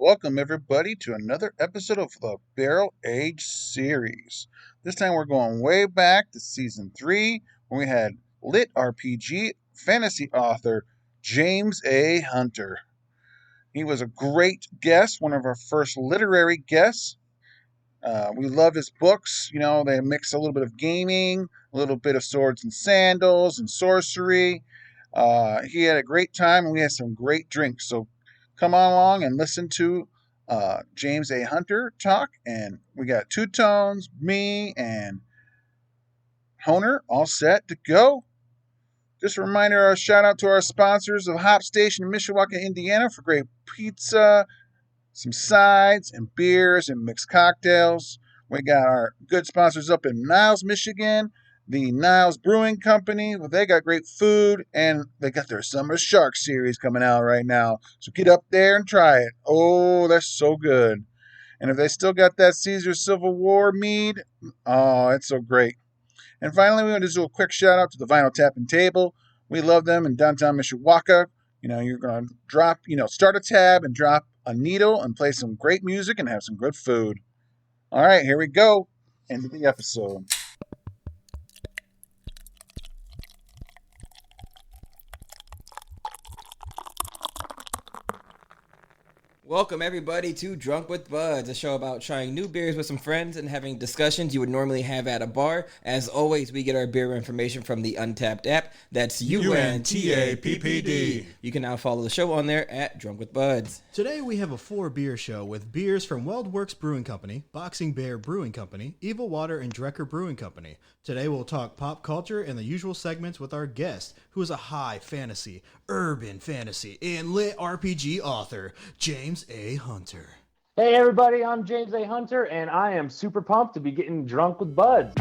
Welcome everybody to another episode of the Barrel Age series. This time we're going way back to season 3 when we had LitRPG fantasy author James A. Hunter. He was a great guest, one of our first literary guests. We love his books. You know, they mix a little bit of gaming, a little bit of swords and sandals and sorcery. He had a great time and we had some great drinks. So come on along and listen to James A. Hunter talk. And we got Two Tones, me, and Honer all set to go. Just a reminder, a shout out to our sponsors of Hop Station in Mishawaka, Indiana for great pizza, some sides and beers and mixed cocktails. We got our good sponsors up in Niles, Michigan, the Niles Brewing Company. Well, they got great food, and they got their Summer Shark series coming out right now. So get up there and try it. Oh, that's so good. And if they still got that Caesar Civil War mead, oh, it's so great. And finally, we want to do a quick shout out to the Vinyl Tapping Table. We love them in downtown Mishawaka. You know, you're going to start a tab and drop a needle and play some great music and have some good food. All right, here we go. End of the episode. Welcome, everybody, to Drunk with Buds, a show about trying new beers with some friends and having discussions you would normally have at a bar. As always, we get our beer information from the Untapped app. That's UNTAPPD. You can now follow the show on there at Drunk with Buds. Today, we have a 4-beer show with beers from Weldworks Brewing Company, Boxing Bear Brewing Company, Evil Water, and Drecker Brewing Company. Today, we'll talk pop culture and the usual segments with our guest, who is a high fantasy, urban fantasy, and lit RPG author, James A. Hunter. Hey everybody, I'm James A. Hunter, and I am super pumped to be getting drunk with buds.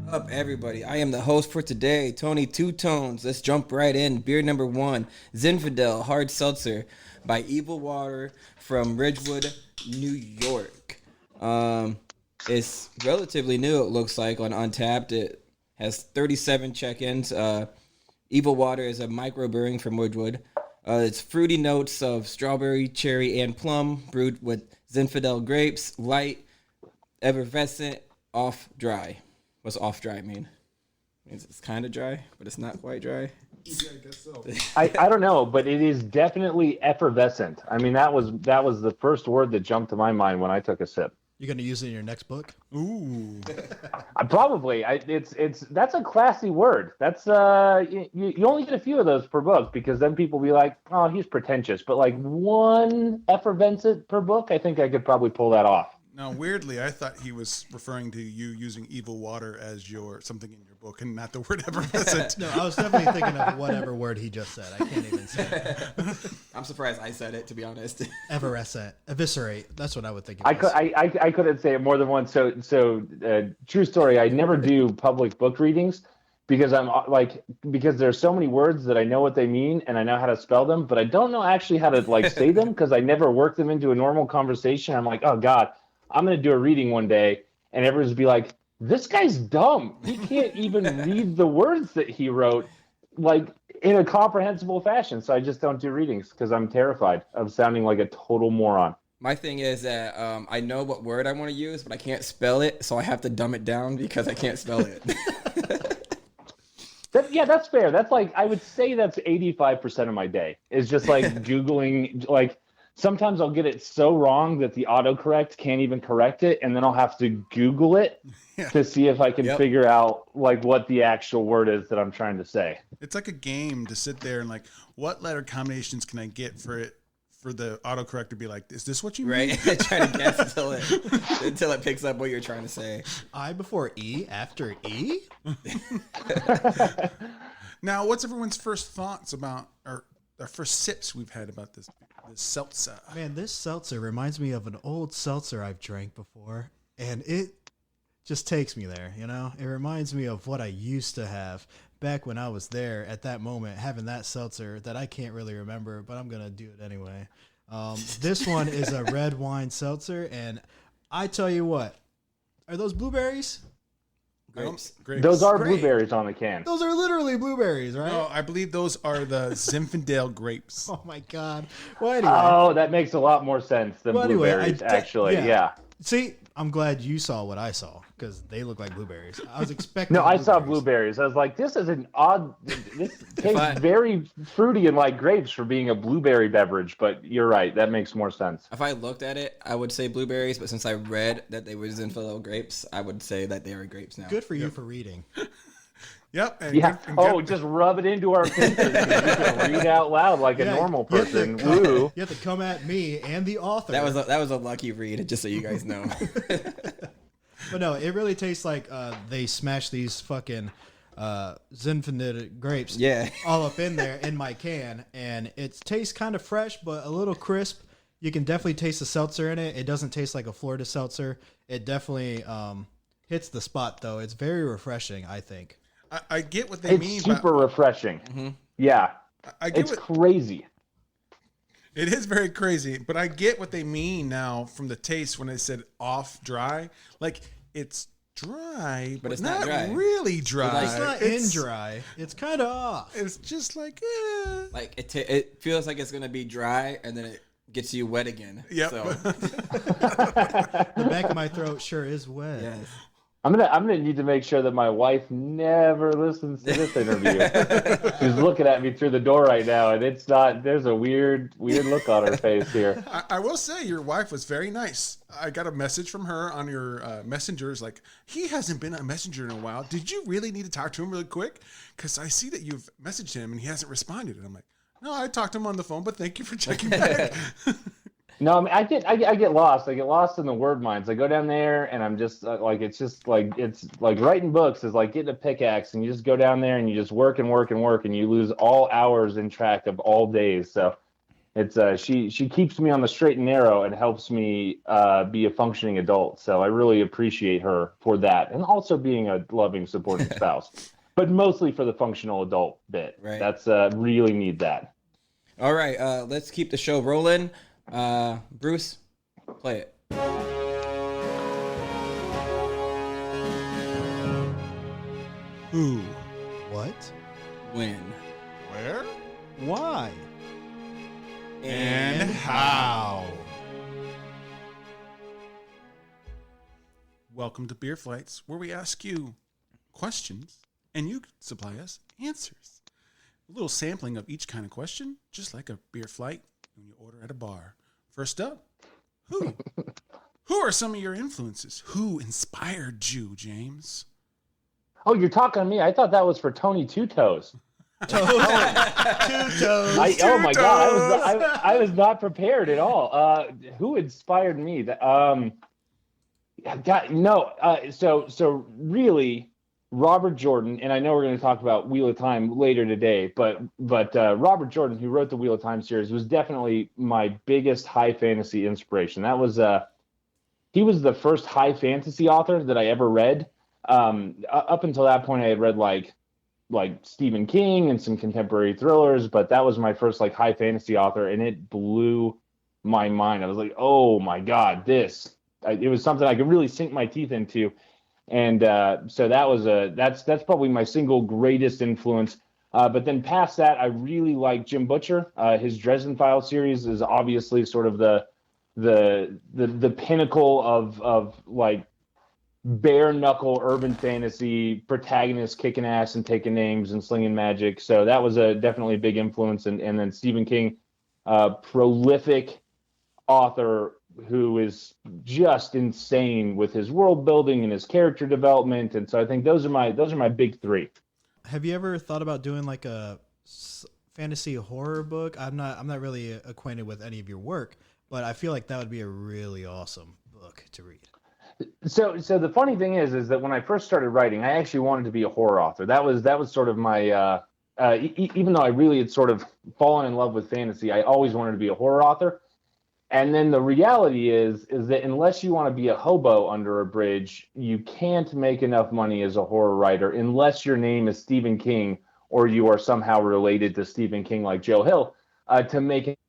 Up, everybody. I am the host for today, Tony Two Tones. Let's jump right in. Beer number 1, Zinfandel Hard Seltzer by Evil Water from Ridgewood, New York. It's relatively new, it looks like, on Untapped. It has 37 check-ins. Evil Water is a microbrewing from Ridgewood. It's fruity notes of strawberry, cherry, and plum, brewed with Zinfandel grapes, light, effervescent, off-dry. What's off-dry mean? It means it's kind of dry, but it's not quite dry. Yeah, I guess so. I don't know, but it is definitely effervescent. I mean, that was the first word that jumped to my mind when I took a sip. You're going to use it in your next book? Ooh. That's a classy word. That's you only get a few of those per book because then people be like, oh, he's pretentious. But like one effervescent per book, I think I could probably pull that off. Now, weirdly, I thought he was referring to you using evil water as your something in your book and not the word effervescent. No, I was definitely thinking of whatever word he just said. I can't even say it. I'm surprised I said it, to be honest. Everescent. Eviscerate. That's what I would think it I was. couldn't say it more than once. So true story. I never do public book readings because because there's so many words that I know what they mean and I know how to spell them, but I don't know actually how to say them because I never work them into a normal conversation. I'm like, oh God, I'm going to do a reading one day and everyone's be like, this guy's dumb. He can't even read the words that he wrote in a comprehensible fashion. So I just don't do readings because I'm terrified of sounding like a total moron. My thing is that I know what word I want to use, but I can't spell it, so I have to dumb it down because I can't spell it. That's fair. That's I would say that's 85% of my day is just Googling, sometimes I'll get it so wrong that the autocorrect can't even correct it, and then I'll have to Google it to see if I can figure out what the actual word is that I'm trying to say. It's like a game to sit there and what letter combinations can I get for for the autocorrect to be like, is this what you mean? Right? Trying to guess until it picks up what you're trying to say. I before E after E? Now, what's everyone's first thoughts about, or our first sips we've had about this seltzer? Man, this seltzer reminds me of an old seltzer I've drank before, and it just takes me there, you know? It reminds me of what I used to have back when I was there at that moment, having that seltzer that I can't really remember, but I'm going to do it anyway. This one is a red wine seltzer, and I tell you what, are those blueberries? Grapes. Grapes. Those are Great. blueberries on the can. Those are literally blueberries, right? No, I believe those are the Zinfandel grapes. Oh my God. Well, anyway. Oh, that makes a lot more sense than Well, anyway, blueberries, actually. Yeah. See, I'm glad you saw what I saw because they look like blueberries. I was expecting. No, I saw blueberries. I was like, this is an odd. This tastes very fruity and like grapes for being a blueberry beverage. But you're right. That makes more sense. If I looked at it, I would say blueberries, but since I read that they were Zinfandel grapes, I would say that they are grapes now. Good for you for reading. Yep. And Yeah. good- Just rub it into our fingers. You can read out loud like a normal person. Woo. You have to come at me and the author. That was a lucky read, just so you guys know. But no, it really tastes like they smashed these fucking Zinfandel grapes all up in there in my can, and it tastes kind of fresh but a little crisp. You can definitely taste the seltzer in it. It doesn't taste like a Florida seltzer. It definitely hits the spot, though. It's very refreshing, I think. I get what they mean. It's super refreshing. Mm-hmm. Yeah. I get It's crazy. It is very crazy, but I get what they mean now from the taste when they said off dry. Like, it's dry, but it's not dry. really dry. It's not in dry. It's kind of off. It's just like, Like it feels like it's gonna be dry, and then it gets you wet again. Yep. So, The back of my throat sure is wet. yes. I'm gonna need to make sure that my wife never listens to this interview. She's looking at me through the door right now, and it's not. There's a weird look on her face here. I will say your wife was very nice. I got a message from her on your messengers like, he hasn't been a messenger in a while. Did you really need to talk to him really quick? Because I see that you've messaged him and he hasn't responded. And I'm like, no, I talked to him on the phone, but thank you for checking back. No, I mean, I get lost. I get lost in the word mines. I go down there, and I'm just it's like writing books is like getting a pickaxe, and you just go down there and you just work and work and work, and you lose all hours in track of all days. So it's she keeps me on the straight and narrow and helps me be a functioning adult. So I really appreciate her for that, and also being a loving, supportive spouse, but mostly for the functional adult bit. Right. That's really need that. All right, let's keep the show rolling. Bruce, play it. Who? What? When? Where? Why? And how? Welcome to Beer Flights, where we ask you questions and you supply us answers. A little sampling of each kind of question, just like a beer flight when you order at a bar. First up, who? Who are some of your influences? Who inspired you, James? Oh, you're talking to me. I thought that was for Tony Two Toes. Two toes. Oh my God, I was not prepared at all. Who inspired me? So really, Robert Jordan, and I know we're going to talk about Wheel of Time later today, but Robert Jordan, who wrote the Wheel of Time series, was definitely my biggest high fantasy inspiration. That was he was the first high fantasy author that I ever read. Up until that point, I had read like Stephen King and some contemporary thrillers, but that was my first like high fantasy author, and it blew my mind. I was like, oh my God, it was something I could really sink my teeth into. And so that's probably my single greatest influence. But then past that, I really like Jim Butcher. His Dresden Files series is obviously sort of the pinnacle of like bare knuckle urban fantasy protagonists kicking ass and taking names and slinging magic. So that was definitely a big influence. And then Stephen King, prolific author who is just insane with his world building and his character development. And so I think those are my big three. Have you ever thought about doing like a fantasy horror book. I'm not really acquainted with any of your work, but I feel like that would be a really awesome book to read. So the funny thing is that when I first started writing, I actually wanted to be a horror author. That was sort of my even though I really had sort of fallen in love with fantasy, I always wanted to be a horror author. And then the reality is that unless you want to be a hobo under a bridge, you can't make enough money as a horror writer unless your name is Stephen King or you are somehow related to Stephen King like Joe Hill to make it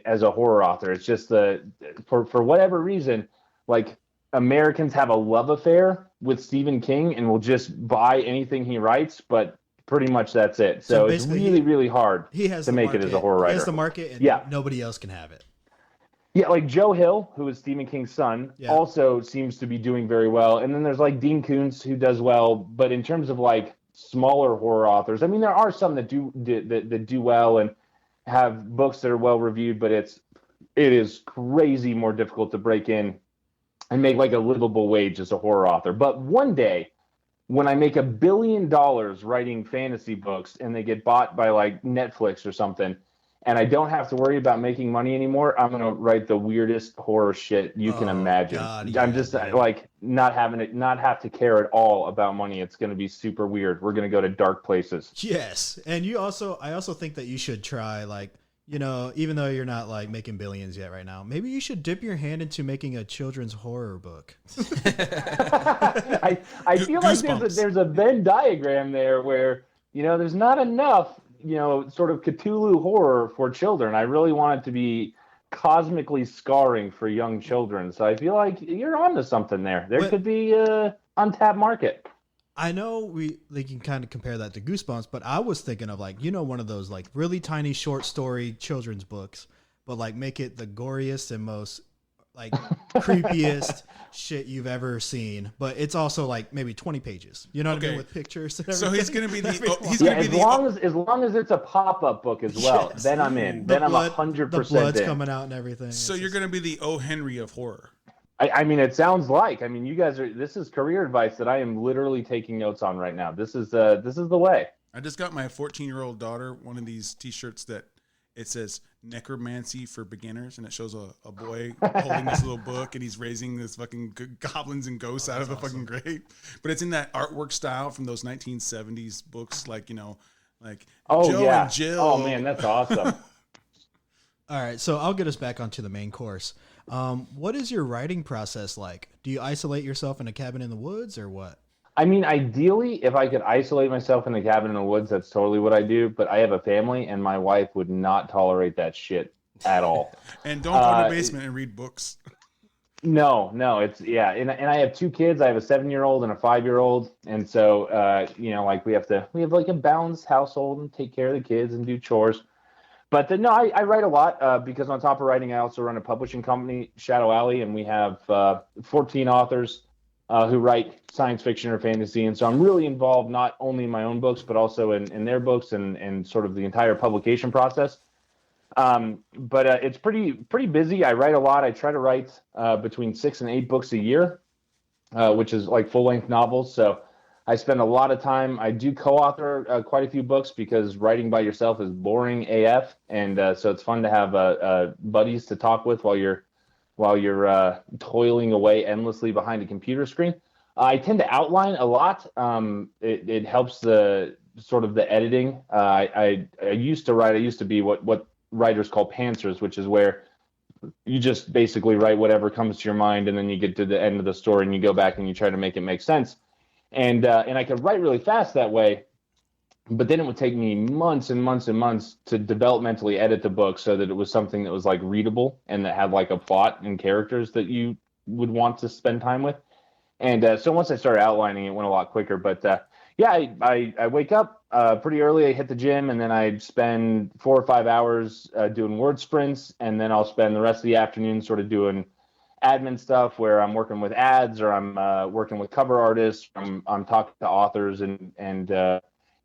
as a horror author. It's just for whatever reason, like Americans have a love affair with Stephen King and will just buy anything he writes, but pretty much that's it. So it's really, really hard to make it as a horror writer. He has the market, and nobody else can have it. Yeah, like Joe Hill, who is Stephen King's son, also seems to be doing very well. And then there's like Dean Koontz, who does well. But in terms of like smaller horror authors, I mean, there are some that do well and have books that are well reviewed, but it is crazy more difficult to break in and make like a livable wage as a horror author. But one day, when I make $1 billion writing fantasy books and they get bought by like Netflix or something, and I don't have to worry about making money anymore, I'm gonna write the weirdest horror shit you can imagine. God, I'm just like not have to care at all about money. It's gonna be super weird. We're gonna go to dark places. Yes, and I also think that you should try, like, you know, even though you're not like making billions yet right now, maybe you should dip your hand into making a children's horror book. I feel like there's a Venn diagram there where, you know, there's not enough, you know, sort of Cthulhu horror for children. I really want it to be cosmically scarring for young children. So I feel like you're onto something there. There could be an untapped market. I know they can kind of compare that to Goosebumps, but I was thinking of, like, you know, one of those like really tiny short story children's books, but like make it the goriest and most like creepiest shit you've ever seen. But it's also like maybe 20 pages. You know what I mean, with pictures. And so he's gonna be as long as it's a pop-up book as well. Yes. Then I'm in. Then I'm 100% The blood's in. coming out and everything. So you're gonna be the O. Henry of horror. I mean, it sounds like. I mean, you guys this is career advice that I am literally taking notes on right now. This is the way. I just got my 14-year-old daughter one of these T-shirts that it says necromancy for beginners, and it shows a boy holding this little book, and he's raising this fucking goblins and ghosts out of the fucking grave. But it's in that artwork style from those 1970s books, like, you know, like Joe and Jill. Oh man, that's awesome. All right, so I'll get us back onto the main course. What is your writing process like? Do you isolate yourself in a cabin in the woods or what? I mean, ideally, if I could isolate myself in a cabin in the woods, that's totally what I do. But I have a family, and my wife would not tolerate that shit at all. And don't go to the basement and read books. No, it's and I have 2 kids. I have a 7-year-old and a 5-year-old, and so you know, like we have like a balanced household and take care of the kids and do chores. But no, I write a lot because on top of writing, I also run a publishing company, Shadow Alley, and we have 14 authors who write science fiction or fantasy. And so I'm really involved not only in my own books, but also in their books and sort of the entire publication process. But it's pretty busy. I write a lot. I try to write between 6 and 8 books a year, which is like full-length novels. So I spend a lot of time. I do co-author quite a few books because writing by yourself is boring AF, and so it's fun to have buddies to talk with while you're toiling away endlessly behind a computer screen. I tend to outline a lot. It helps the sort of the editing. I used to write. I used to be what writers call pantsers, which is where you just basically write whatever comes to your mind, and then you get to the end of the story and you go back and you try to make it make sense. And I could write really fast that way, but then it would take me months and months and months to developmentally edit the book so that it was something that was like readable and that had like a plot and characters that you would want to spend time with. And so once I started outlining, it went a lot quicker. But I wake up pretty early. I hit the gym, and then I spend 4 or 5 hours doing word sprints, and then I'll spend the rest of the afternoon sort of doing admin stuff where I'm working with ads or I'm working with cover artists. I'm talking to authors and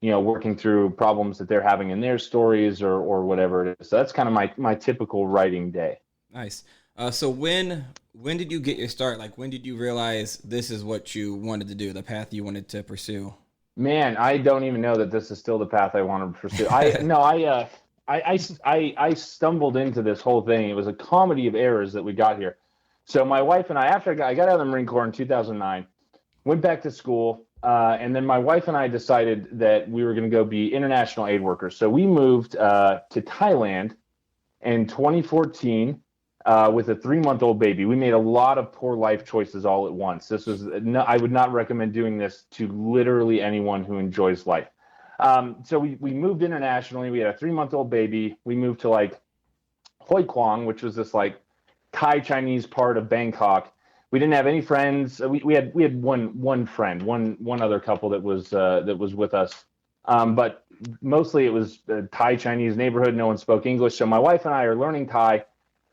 you know, working through problems that they're having in their stories or whatever it is. So that's kind of my typical writing day. Nice. So when did you get your start? Like, when did you realize this is what you wanted to do, the path you wanted to pursue? Man, I don't even know that this is still the path I want to pursue. I stumbled into this whole thing. It was a comedy of errors that we got here. So my wife and I, after I got out of the Marine Corps in 2009, went back to school, and then my wife and I decided that we were going to go be international aid workers. So we moved to Thailand in 2014 with a 3-month-old baby. We made a lot of poor life choices all at once. This was I would not recommend doing this to literally anyone who enjoys life. So we moved internationally. We had a 3-month-old baby. We moved to like Hoi Kwang, which was this like Thai Chinese part of Bangkok. We didn't have any friends. We had one friend, one other couple that was with us, but mostly it was a Thai Chinese neighborhood. No one spoke English, so my wife and I are learning Thai,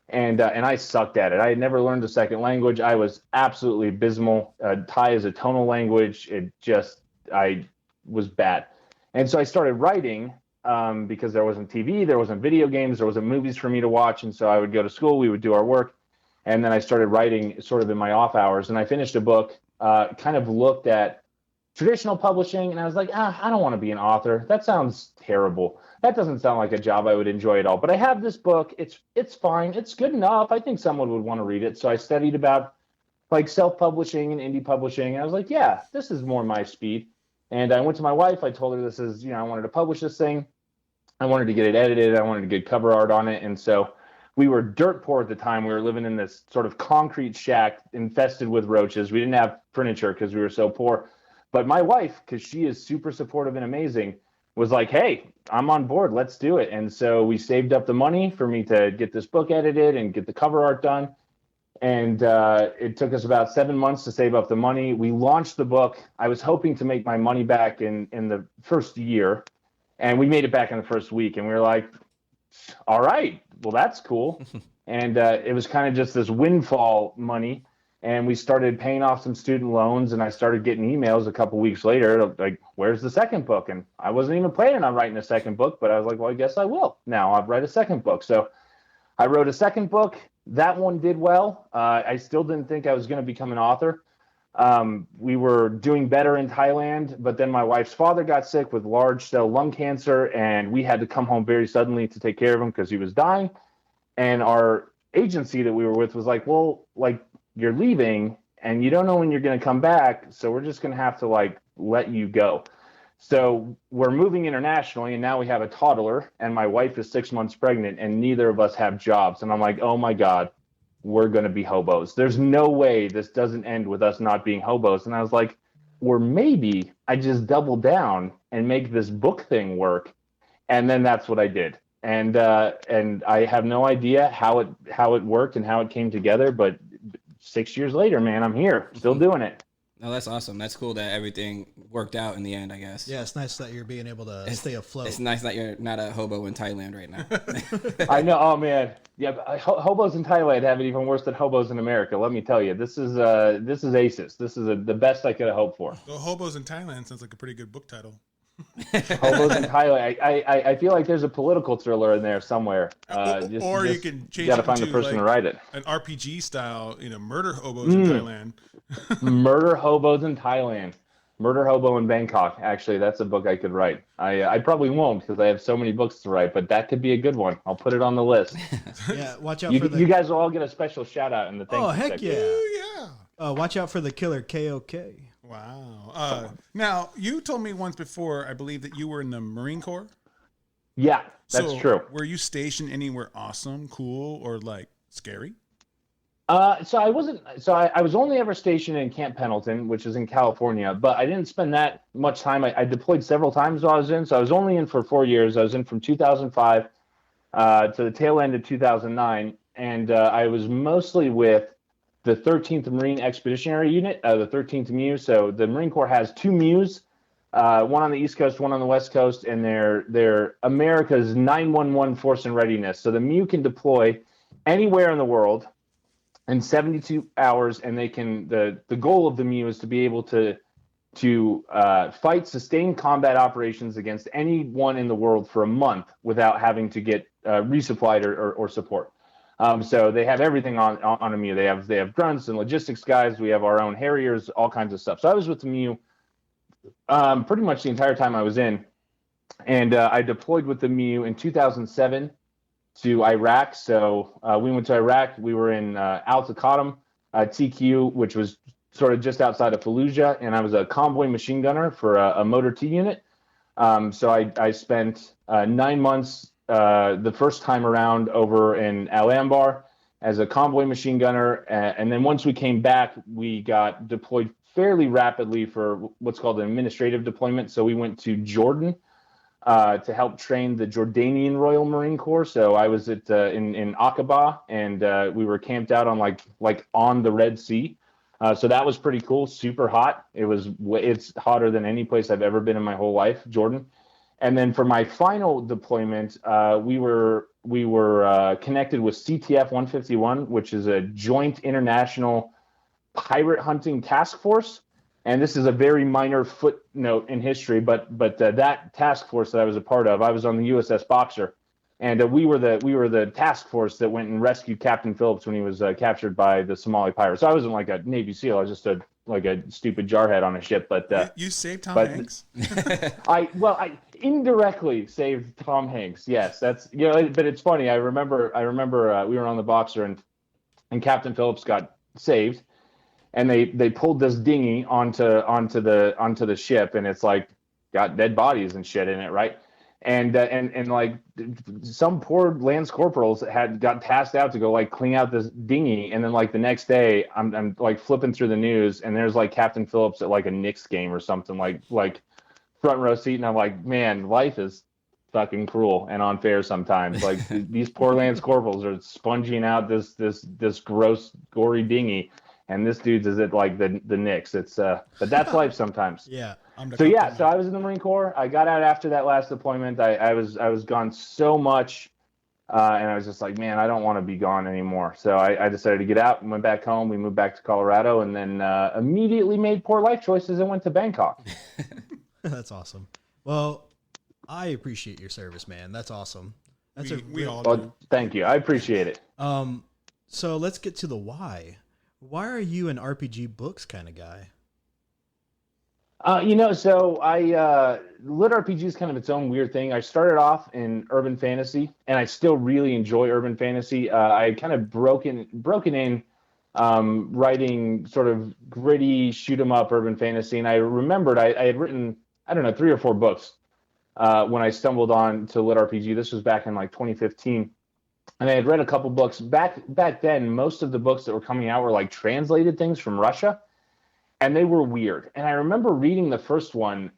and I sucked at it. I had never learned a second language. I was absolutely abysmal. Thai is a tonal language. I was bad, and so I started writing. Because there wasn't TV, there wasn't video games, there wasn't movies for me to watch. And so I would go to school, we would do our work. And then I started writing sort of in my off hours. And I finished a book, kind of looked at traditional publishing. And I was like, I don't want to be an author. That sounds terrible. That doesn't sound like a job I would enjoy at all. But I have this book. It's fine. It's good enough. I think someone would want to read it. So I studied about like self-publishing and indie publishing. And I was like, yeah, this is more my speed. And I went to my wife. I told her this is, I wanted to publish this thing. I wanted to get it edited. I wanted to get cover art on it. And so we were dirt poor at the time. We were living in this sort of concrete shack infested with roaches. We didn't have furniture because we were so poor. But my wife, because she is super supportive and amazing, was like, hey, I'm on board. Let's do it. And so we saved up the money for me to get this book edited and get the cover art done. And it took us about 7 months to save up the money. We launched the book. I was hoping to make my money back in the first year, and we made it back in the first week. And we were like, all right, well, that's cool. And it was kind of just this windfall money. And we started paying off some student loans, and I started getting emails a couple weeks later, like, where's the second book? And I wasn't even planning on writing a second book, but I was like, well, I guess I will. Now I'll write a second book. So I wrote a second book. That one did well. I still didn't think I was going to become an author. We were doing better in Thailand, but then my wife's father got sick with large cell lung cancer, and we had to come home very suddenly to take care of him because he was dying. And our agency that we were with was like, well, like, you're leaving and you don't know when you're going to come back, so we're just going to have to like let you go. So we're moving internationally, and now we have a toddler, and my wife is 6 months pregnant, and neither of us have jobs. And I'm like, oh my God, we're going to be hobos. There's no way this doesn't end with us not being hobos. And I was like, or maybe I just double down and make this book thing work. And then that's what I did. And I have no idea how it worked and how it came together, but 6 years later, man, I'm here, still doing it. No, that's awesome. That's cool that everything worked out in the end, I guess. Yeah, it's nice that you're being able to stay afloat. It's nice that you're not a hobo in Thailand right now. I know. Oh, man. Yeah, hobos in Thailand have it even worse than hobos in America. Let me tell you, this is aces. This is the best I could have hoped for. So Hobos in Thailand sounds like a pretty good book title. Hobos in Thailand. I feel like there's a political thriller in there somewhere. You can change. You got to find the person to write it. An RPG style, murder hobos in Thailand. Murder hobos in Thailand. Murder hobo in Bangkok. Actually, that's a book I could write. I probably won't because I have so many books to write, but that could be a good one. I'll put it on the list. Yeah, watch out you, for the. You guys will all get a special shout out in the thank you heck section. yeah! Ooh, yeah. Watch out for the killer KOK. Wow. Now, you told me once before, I believe, that you were in the Marine Corps. Yeah, that's true. Were you stationed anywhere awesome, cool, or like scary? So I wasn't. So I was only ever stationed in Camp Pendleton, which is in California, but I didn't spend that much time. I deployed several times while I was in. So I was only in for 4 years. I was in from 2005 to the tail end of 2009, and I was mostly with the 13th Marine Expeditionary Unit, the 13th MEU. So the Marine Corps has two MEUs, one on the East Coast, one on the West Coast, and they're America's 911 force in readiness. So the MEU can deploy anywhere in the world in 72 hours, and they can. The goal of the MEU is to be able to fight sustained combat operations against anyone in the world for a month without having to get resupplied or support. So they have everything on a MEU. They have grunts and logistics guys. We have our own Harriers, all kinds of stuff. So I was with the MEU pretty much the entire time I was in. And I deployed with the MU in 2007 to Iraq. So we went to Iraq. We were in Al Taqaddum, TQ, which was sort of just outside of Fallujah, and I was a convoy machine gunner for a motor T unit. So I spent 9 months the first time around over in Al Anbar as a convoy machine gunner. And then once we came back, we got deployed fairly rapidly for what's called an administrative deployment. So we went to Jordan to help train the Jordanian Royal Marine Corps. So I was in Aqaba, and we were camped out on like on the Red Sea. So that was pretty cool. Super hot. It's hotter than any place I've ever been in my whole life, Jordan. And then for my final deployment, we were connected with CTF 151, which is a joint international pirate hunting task force. And this is a very minor footnote in history, but that task force that I was a part of, I was on the USS Boxer, and we were the task force that went and rescued Captain Phillips when he was captured by the Somali pirates. So I wasn't like a Navy SEAL; I was just a stupid jarhead on a ship. But you saved Tom Hanks. I indirectly saved Tom Hanks. Yes, that's But it's funny. I remember we were on the Boxer, and Captain Phillips got saved. And they pulled this dinghy onto the ship, and it's like got dead bodies and shit in it, right? And like some poor lance corporals got tasked out to go like clean out this dinghy, and then like the next day I'm like flipping through the news, and there's like Captain Phillips at like a Knicks game or something, like front row seat, and I'm like, man, life is fucking cruel and unfair sometimes. Like these poor lance corporals are sponging out this gross gory dinghy. And this dude's is at like the Knicks. It's but that's life sometimes. Yeah. So I was in the Marine Corps. I got out after that last deployment. I was gone so much, and I was just like, man, I don't want to be gone anymore. So I decided to get out and went back home. We moved back to Colorado, and then immediately made poor life choices and went to Bangkok. That's awesome. Well, I appreciate your service, man. That's awesome. We all do. Thank you. I appreciate it. So let's get to the why. Why are you an RPG books kind of guy? So LitRPG is kind of its own weird thing. I started off in urban fantasy, and I still really enjoy urban fantasy. I kind of broken in writing sort of gritty shoot 'em up urban fantasy, and I remembered I had written 3 or 4 books when I stumbled on to LitRPG. This was back in like 2015. And I had read a couple books back then. Most of the books that were coming out were like translated things from Russia, and they were weird. And I remember reading the first one,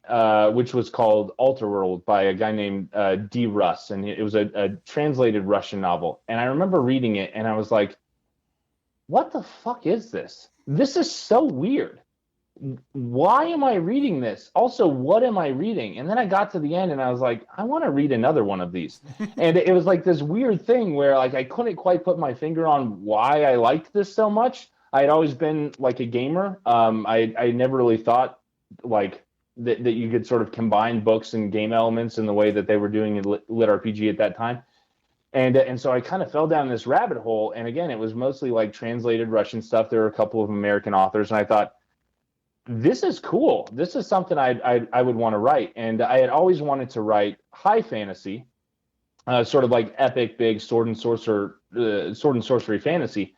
which was called Alterworld by a guy named D. Russ, and it was a translated Russian novel. And I remember reading it, and I was like, "What the fuck is this? This is so weird. Why am I reading this? Also, what am I reading?" And then I got to the end and I was like, I want to read another one of these. And it was like this weird thing where like I couldn't quite put my finger on why I liked this so much. I had always been like a gamer. I never really thought like that you could sort of combine books and game elements in the way that they were doing in LitRPG at that time. And so I kind of fell down this rabbit hole. And again, it was mostly like translated Russian stuff. There were a couple of American authors, and I thought, this is cool. This is something I would want to write. And I had always wanted to write high fantasy, sort of like epic, big sword and sorcery fantasy.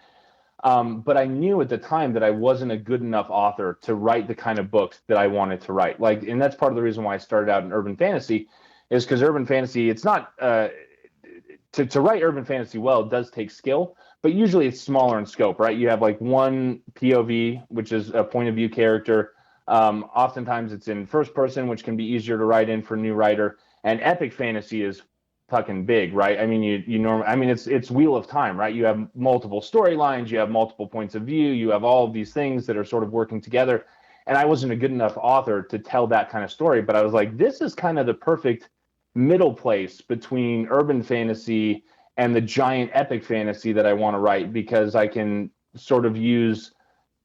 But I knew at the time that I wasn't a good enough author to write the kind of books that I wanted to write. And that's part of the reason why I started out in urban fantasy, is because urban fantasy, it's not to write urban fantasy well, it does take skill, but usually it's smaller in scope, right? You have like one POV, which is a point of view character. Oftentimes it's in first person, which can be easier to write in for a new writer. And epic fantasy is fucking big, right? I mean, it's Wheel of Time, right? You have multiple storylines, you have multiple points of view, you have all of these things that are sort of working together. And I wasn't a good enough author to tell that kind of story, but I was like, this is kind of the perfect middle place between urban fantasy and the giant epic fantasy that I want to write, because I can sort of use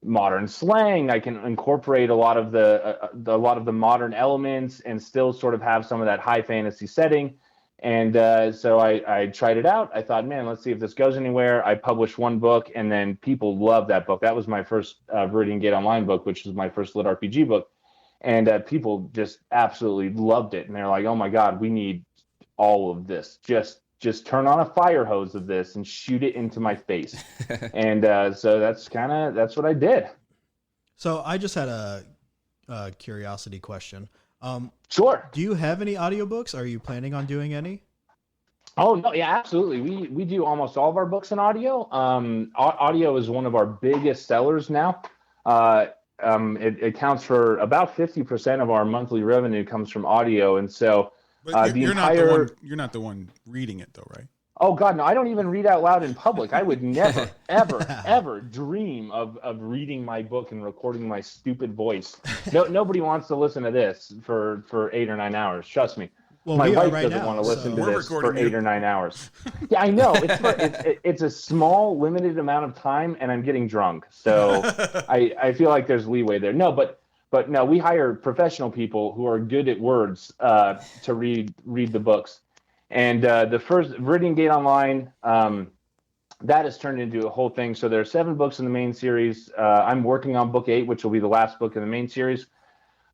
modern slang. I can incorporate a lot of the modern elements and still sort of have some of that high fantasy setting. And so I tried it out. I thought, man, let's see if this goes anywhere. I published one book, and then people loved that book. That was my first Viridian Gate Online book, which was my first LitRPG book. and people just absolutely loved it. And they're like, "Oh my God, we need all of this. Just turn on a fire hose of this and shoot it into my face." And so that's what I did. So I just had a curiosity question. Sure. Do you have any audiobooks? Are you planning on doing any? Oh no, yeah, absolutely. We do almost all of our books in audio. Audio is one of our biggest sellers now. It accounts for about 50% of our monthly revenue comes from audio, and so But the you're entire. not the one reading it though, right? Oh God, no! I don't even read out loud in public. I would never, ever, ever dream of reading my book and recording my stupid voice. No, nobody wants to listen to this for 8 or 9 hours. Trust me. Well, My we are wife right doesn't now, want to listen to We're this for recording 8 you. or 9 hours. Yeah, I know. It's a small, limited amount of time, and I'm getting drunk, so I feel like there's leeway there. No, but no, we hire professional people who are good at words to read the books. And the first Viridian Gate Online, that has turned into a whole thing. So there are 7 books in the main series. I'm working on book 8, which will be the last book in the main series.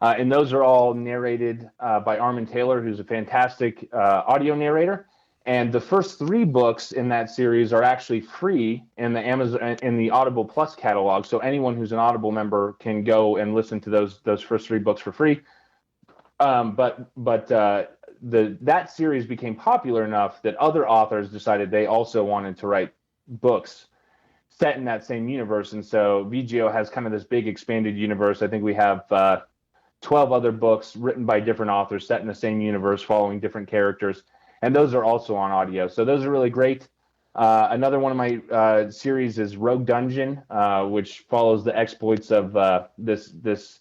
And those are all narrated by Armin Taylor, who's a fantastic audio narrator. And the first 3 books in that series are actually free in the Audible Plus catalog. So anyone who's an Audible member can go and listen to those first 3 books for free. But that series became popular enough that other authors decided they also wanted to write books set in that same universe. And so VGO has kind of this big expanded universe. I think we have 12 other books written by different authors set in the same universe following different characters. And those are also on audio. So those are really great. Another one of my series is Rogue Dungeon, which follows the exploits of this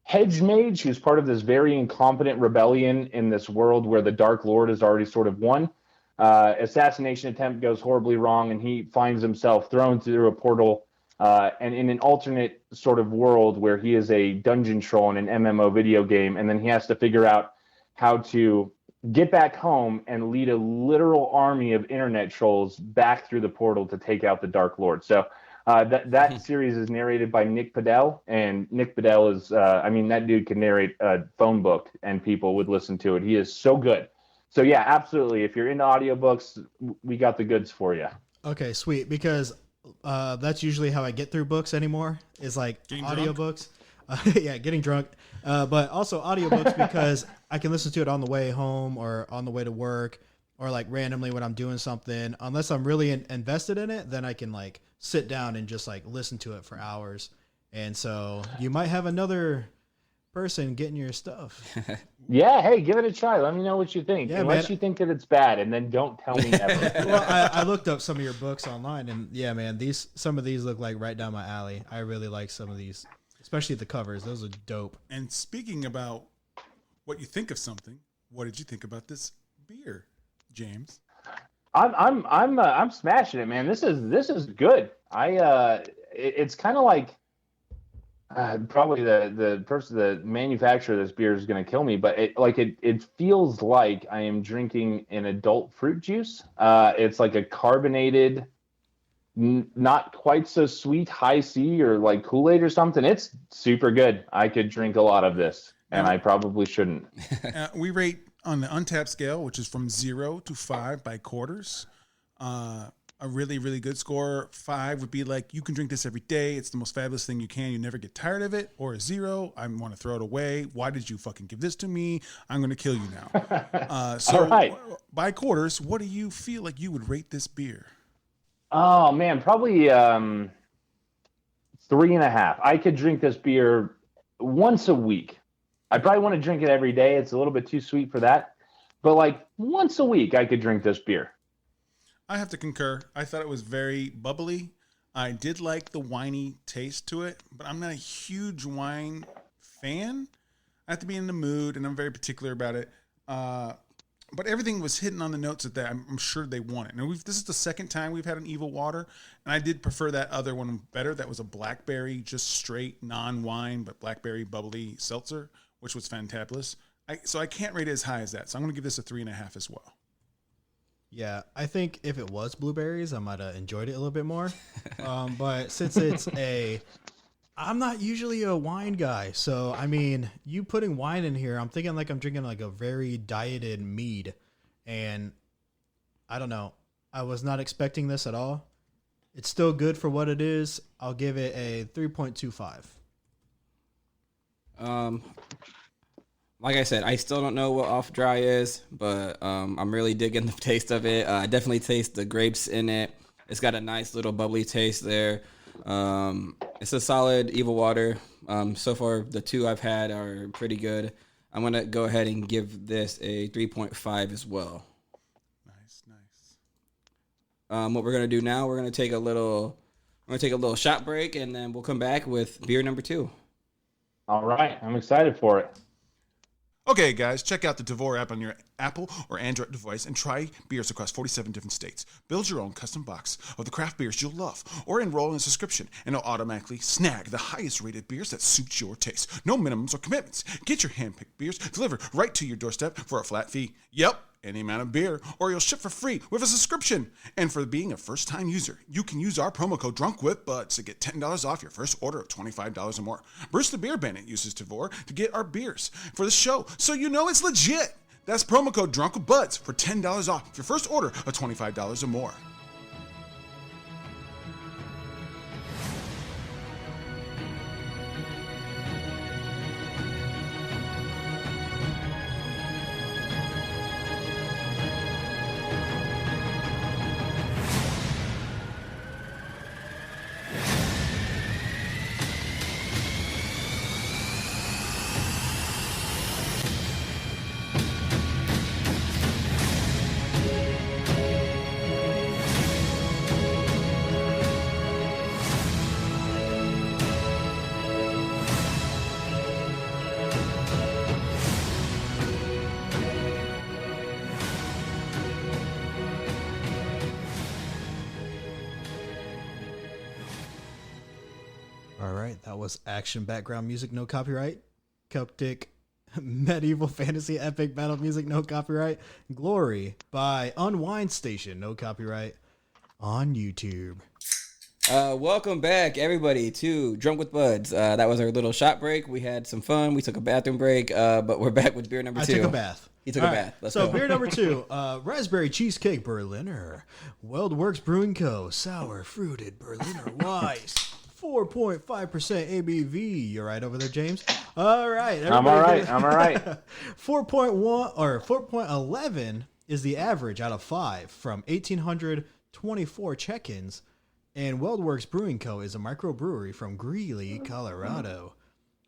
hedge mage who's part of this very incompetent rebellion in this world where the Dark Lord has already sort of won. Assassination attempt goes horribly wrong, and he finds himself thrown through a portal and in an alternate sort of world where he is a dungeon troll in an MMO video game, and then he has to figure out how to get back home and lead a literal army of internet trolls back through the portal to take out the Dark Lord. So that series is narrated by Nick Padell, and Nick Padell is, that dude can narrate a phone book and people would listen to it. He is so good. So yeah, absolutely. If you're into audiobooks, we got the goods for you. Okay, sweet. Because that's usually how I get through books anymore, is like Getting audiobooks. Yeah, getting drunk. But also audiobooks because I can listen to it on the way home or on the way to work or like randomly when I'm doing something. Unless I'm really invested in it, then I can like sit down and just like listen to it for hours. And so you might have another person getting your stuff. Yeah, hey, give it a try. Let me know what you think. Yeah, Unless you think that it's bad, and then don't tell me ever. Well, I looked up some of your books online, and yeah, man, some of these look like right down my alley. I really like some of these, especially the covers. Those are dope. And speaking about what you think of something, what did you think about this beer, James? I'm smashing it, man. This is good. It's kind of like probably the manufacturer of this beer is going to kill me, but it feels like I am drinking an adult fruit juice. It's like a carbonated, not quite so sweet high C or like Kool-Aid or something. It's super good. I could drink a lot of this, and I probably shouldn't. We rate on the Untapped scale, which is from 0 to 5 by quarters. A really, really good score. 5 would be like, you can drink this every day. It's the most fabulous thing you can. You never get tired of it. Or a 0, I want to throw it away. Why did you fucking give this to me? I'm going to kill you now. So All right. by quarters, what do you feel like you would rate this beer? Oh man, probably 3.5. I could drink this beer once a week. I probably want to drink it every day. It's a little bit too sweet for that. But like once a week, I could drink this beer. I have to concur. I thought it was very bubbly. I did like the winey taste to it, but I'm not a huge wine fan. I have to be in the mood, and I'm very particular about it. But everything was hitting on the notes that I'm sure they wanted. Now, this is the second time we've had an Evil Water, and I did prefer that other one better. That was a blackberry, just straight, non-wine, but blackberry bubbly seltzer, which was fantabulous. So I can't rate it as high as that. So I'm going to give this a 3.5 as well. Yeah, I think if it was blueberries, I might have enjoyed it a little bit more. But since it's a I'm not usually a wine guy, so I mean, you putting wine in here, I'm thinking like I'm drinking like a very dieted mead, and I don't know. I was not expecting this at all. It's still good for what it is. I'll give it a 3.25. Like I said, I still don't know what off dry is, but I'm really digging the taste of it. I definitely taste the grapes in it. It's got a nice little bubbly taste there. It's a solid Evil Water. So far, the two I've had are pretty good. I'm gonna go ahead and give this a 3.5 as well. Nice. What we're gonna do now, we're gonna take a little shot break, and then we'll come back with beer number 2. All right, I'm excited for it. Okay, guys, check out the Tavour app on your Apple or Android device and try beers across 47 different states. Build your own custom box of the craft beers you'll love, or enroll in a subscription, and it'll automatically snag the highest-rated beers that suit your taste. No minimums or commitments. Get your hand-picked beers delivered right to your doorstep for a flat fee. Yep, any amount of beer, or you'll ship for free with a subscription. And for being a first-time user, you can use our promo code DRUNKWithBuds to get $10 off your first order of $25 or more. Bruce the Beer Bandit uses Tavour to get our beers for the show, so you know it's legit. That's promo code DRUNKWithBuds for $10 off your first order of $25 or more. All right, that was action background music, no copyright. Celtic medieval fantasy epic battle music, no copyright. Glory by Unwind Station, no copyright on YouTube. Welcome back, everybody, to Drunk with Buds. That was our little shot break. We had some fun. We took a bathroom break, but we're back with beer number 2. I took a bath. He took a bath. Let's so go. Beer number 2, Raspberry Cheesecake Berliner. WeldWorks Brewing Co. Sour Fruited Berliner Weiss. 4.5% ABV. You're right over there, James. All right. I'm all right. 4.1 or 4.11 is the average out of 5 from 1,824 check-ins. And WeldWorks Brewing Co. is a microbrewery from Greeley, Colorado.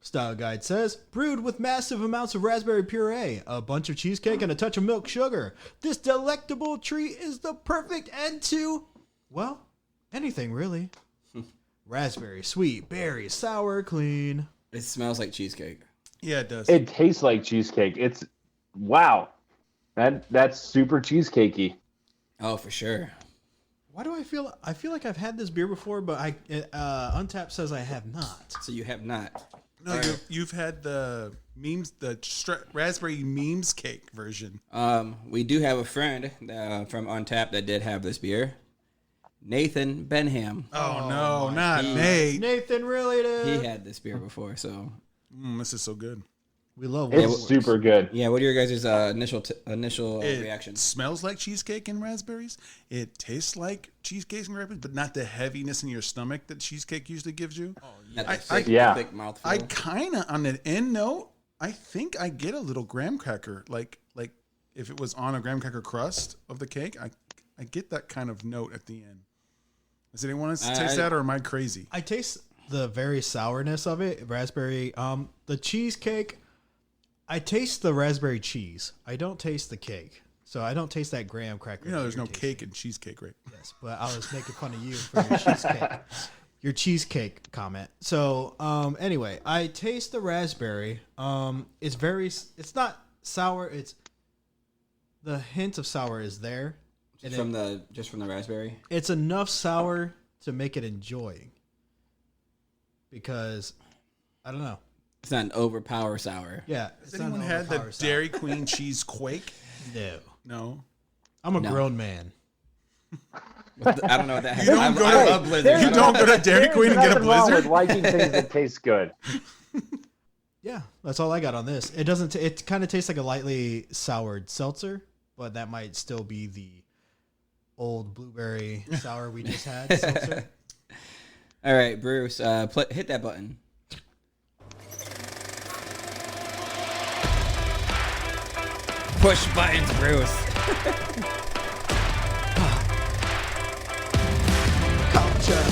Style Guide says, brewed with massive amounts of raspberry puree, a bunch of cheesecake, and a touch of milk sugar. This delectable treat is the perfect end to, well, anything really. Raspberry, sweet, berry, sour, clean. It smells like cheesecake. Yeah, it does. It tastes like cheesecake. It's wow. That's super cheesecakey. Oh, for sure. Why do I feel like I've had this beer before, but Untapped says I have not. So you have not. No, you've had the memes, raspberry memes cake version. We do have a friend from Untapped that did have this beer. Nathan Benham. Oh no, not Nate. Nathan really did. He had this beer before, so This is so good. We love It's super good. yeah. What are your guys' initial It reactions? smells like cheesecake and raspberries. It tastes like cheesecake and raspberries, but not the heaviness in your stomach that cheesecake usually gives you. Not I- the thick, yeah. thick mouthful. I kind of, on the end note, I think I get a little graham cracker, like if it was on a graham cracker crust of the cake, I get that kind of note at the end. Does anyone else taste that, or am I crazy? I taste the very sourness of it, raspberry. The cheesecake, I taste the raspberry cheese. I don't taste the cake, so I don't taste that graham cracker. You know, there's you're no tasting. cake in cheesecake, right? Yes, but I was making fun of you for your cheesecake. Your cheesecake comment. So, anyway, I taste the raspberry. It's not sour. It's the hint of sour is there. from the raspberry. It's enough sour to make it enjoying. Because, I don't know. It's not an overpower sour. Yeah. Has anyone had the Dairy Queen cheese quake? No. No. I'm a No. grown man. I don't know what that has. You don't go to- I love Blizzard. You don't go to Dairy Queen and get a There's nothing wrong Blizzard? with liking things that taste good. Yeah, that's all I got on this. It doesn't. It kind of tastes like a lightly soured seltzer, but that might still be the old blueberry sour we just had. Seltzer. All right, Bruce, hit that button. Push buttons, Bruce. Culture.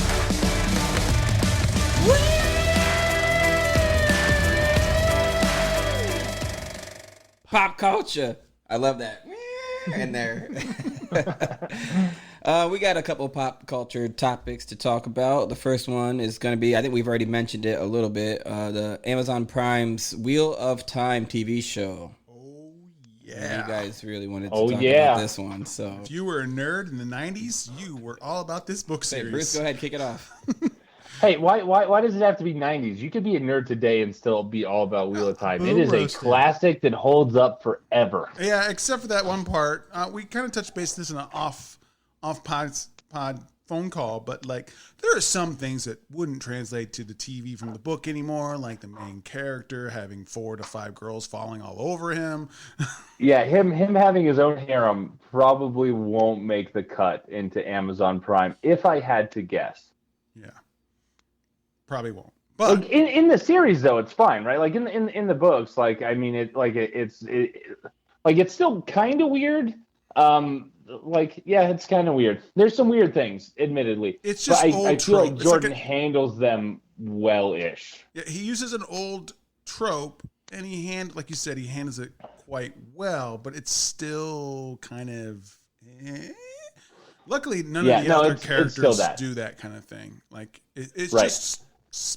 Pop culture. I love that. In there. We got a couple pop culture topics to talk about. The first one is going to be, I think we've already mentioned it a little bit, the Amazon Prime's Wheel of Time TV show. Oh, You yeah. guys really wanted to Oh, talk yeah. about this one. So, If you were a nerd in the 90s, you were all about this book hey, series. Bruce, go ahead, kick it off. Hey, why does it have to be 90s? You could be a nerd today and still be all about Wheel of Time. It Boom is a roasted. classic that holds up forever. Yeah, except for that one part. We kind of touched base this in an off pod phone call, but like there are some things that wouldn't translate to the TV from the book anymore, like the main character having 4 to 5 girls falling all over him. Yeah, him having his own harem probably won't make the cut into Amazon Prime, if I had to guess. Yeah, probably won't. But Like in the series though, it's fine, right? Like in the books, like I mean, it's still kind of weird. It's kind of weird. There's some weird things, admittedly. It's just but old I feel trope. like It's Jordan like handles them well-ish. yeah, he uses an old trope, and like you said, he handles it quite well. But it's still kind of. Luckily, none of the other it's characters still that. do that kind of thing. Like it's Right. just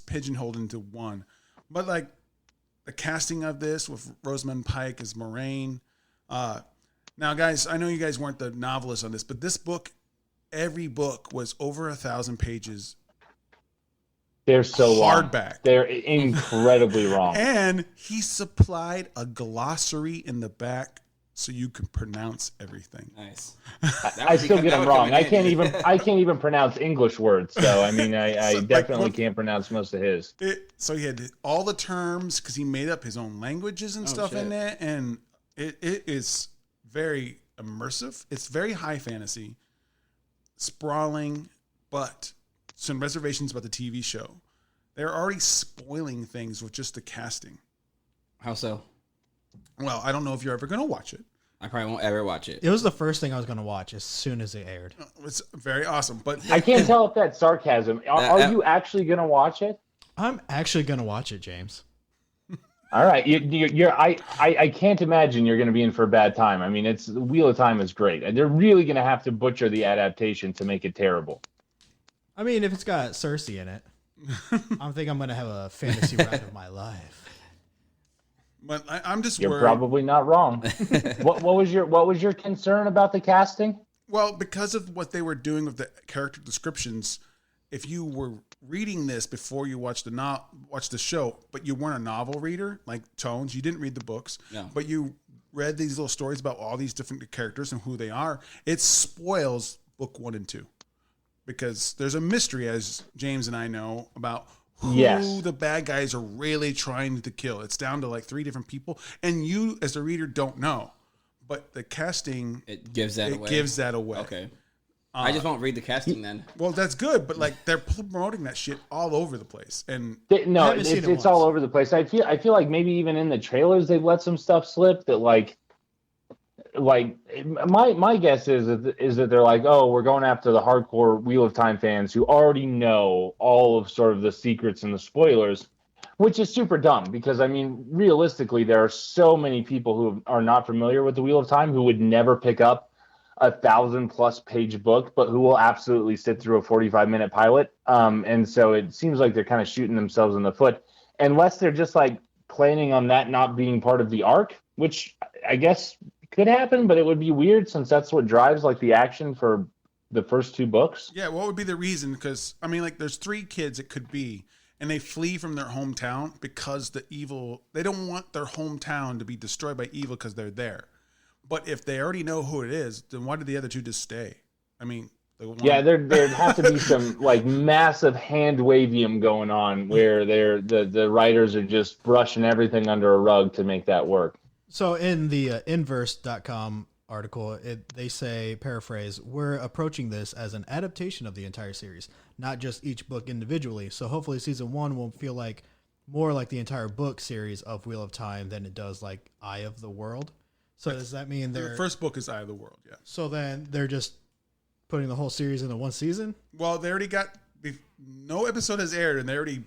pigeonholed into one. But like the casting of this with Rosamund Pike as Moraine. Now, guys, I know you guys weren't the novelists on this, but this book, every book was over 1,000 pages. They're so long. Hardback. They're incredibly wrong. And he supplied a glossary in the back so you can pronounce everything. Nice. I still get them wrong. I can't even pronounce English words. So I mean, I So, like, definitely what- can't pronounce most of his. So he had all the terms because he made up his own languages and stuff in shit. it, and it is very immersive. It's very high fantasy, sprawling, but some reservations about the TV show. They're already spoiling things with just the casting. How so? Well, I don't know if you're ever going to watch it. I probably won't ever watch it. It was the first thing I was going to watch as soon as it aired. It's very awesome, but I can't tell if that's sarcasm. Are you actually going to watch it? I'm actually going to watch it, James. All right, I can't imagine you're going to be in for a bad time. I mean, it's Wheel of Time is great. They're really going to have to butcher the adaptation to make it terrible. I mean, if it's got Cersei in it, I think I'm going to have a fantasy ride of my life. but I'm just You're worried. probably not wrong. What was your concern about the casting? Well, because of what they were doing with the character descriptions, if you were reading this before you watched the show, but you weren't a novel reader like Tones, you didn't read the books, No. but you read these little stories about all these different characters and who they are, it spoils book 1 and 2 because there's a mystery, as James and I know, about who Yes. the bad guys are really trying to kill. It's down to like 3 different people, and you as the reader don't know, but the casting It gives that away. gives that away. Okay. I just won't read the casting then. Well, that's good, but like they're promoting that shit all over the place, and No, I haven't seen it it's all once. over the place. I feel like maybe even in the trailers they've let some stuff slip that like my guess is that they're like, oh, we're going after the hardcore Wheel of Time fans who already know all of sort of the secrets and the spoilers, which is super dumb because I mean realistically there are so many people who are not familiar with the Wheel of Time who would never pick up a 1,000+ page book, but who will absolutely sit through a 45-minute pilot. And so it seems like they're kind of shooting themselves in the foot, unless they're just like planning on that not being part of the arc, which I guess could happen, but it would be weird since that's what drives like the action for the first 2 books. yeah, what would be the reason? Because I mean, like, there's 3 kids it could be, and they flee from their hometown because they don't want their hometown to be destroyed by evil because they're there. But if they already know who it is, then why did the other 2 just stay? I mean, Yeah, there'd have to be some like massive hand wavium going on where the writers are just brushing everything under a rug to make that work. So in the inverse.com article, they say, paraphrase, we're approaching this as an adaptation of the entire series, not just each book individually. So hopefully season 1 will feel like more like the entire book series of Wheel of Time than it does like Eye of the World. So does that mean the first book is Eye of the World? Yeah. So then they're just putting the whole series into one season? Well, they already got no episode has aired, and they already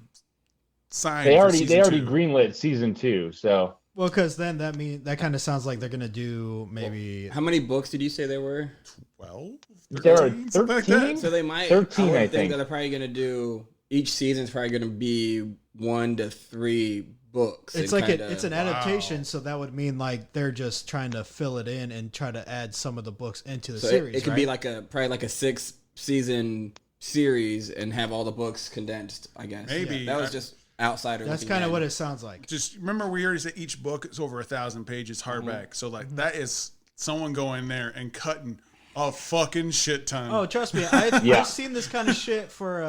signed. They already greenlit season 2. So well, because then that kind of sounds like they're gonna do maybe. How many books did you say there were? 12. There are 13. Like that. So they might. 13, I I would think. that they're probably gonna do each season's probably gonna be 1 to 3 books. It's like it's an adaptation, so that would mean like they're just trying to fill it in and try to add some of the books into the series. It could right? be like probably like a 6-season series and have all the books condensed. I guess Maybe. that was just outsider. That's kind of what it sounds like. Just remember, we already said each book is over 1,000 pages hardback. So like that is someone going there and cutting a fucking shit ton. Oh, trust me, I've seen this kind of shit for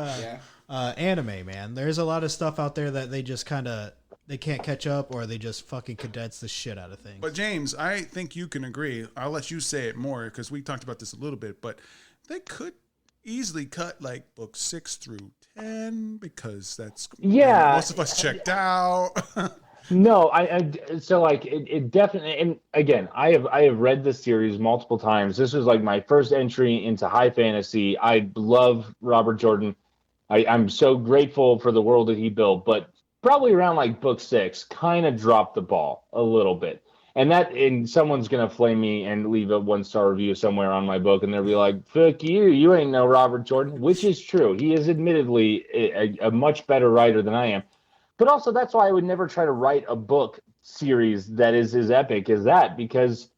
anime, man. There's a lot of stuff out there that they just they can't catch up, or they just fucking condense the shit out of things. But James, I think you can agree. I'll let you say it more because we talked about this a little bit. But they could easily cut like book 6 through 10 because that's most of us checked out. No, so like it definitely, and again, I have read this series multiple times. This was like my first entry into high fantasy. I love Robert Jordan. I'm so grateful for the world that he built, but probably around like book 6, kind of dropped the ball a little bit. And someone's gonna flame me and leave a 1-star review somewhere on my book, and they'll be like, "Fuck you, you ain't no Robert Jordan," which is true. He is admittedly a much better writer than I am. But also, that's why I would never try to write a book series that is as epic as that, because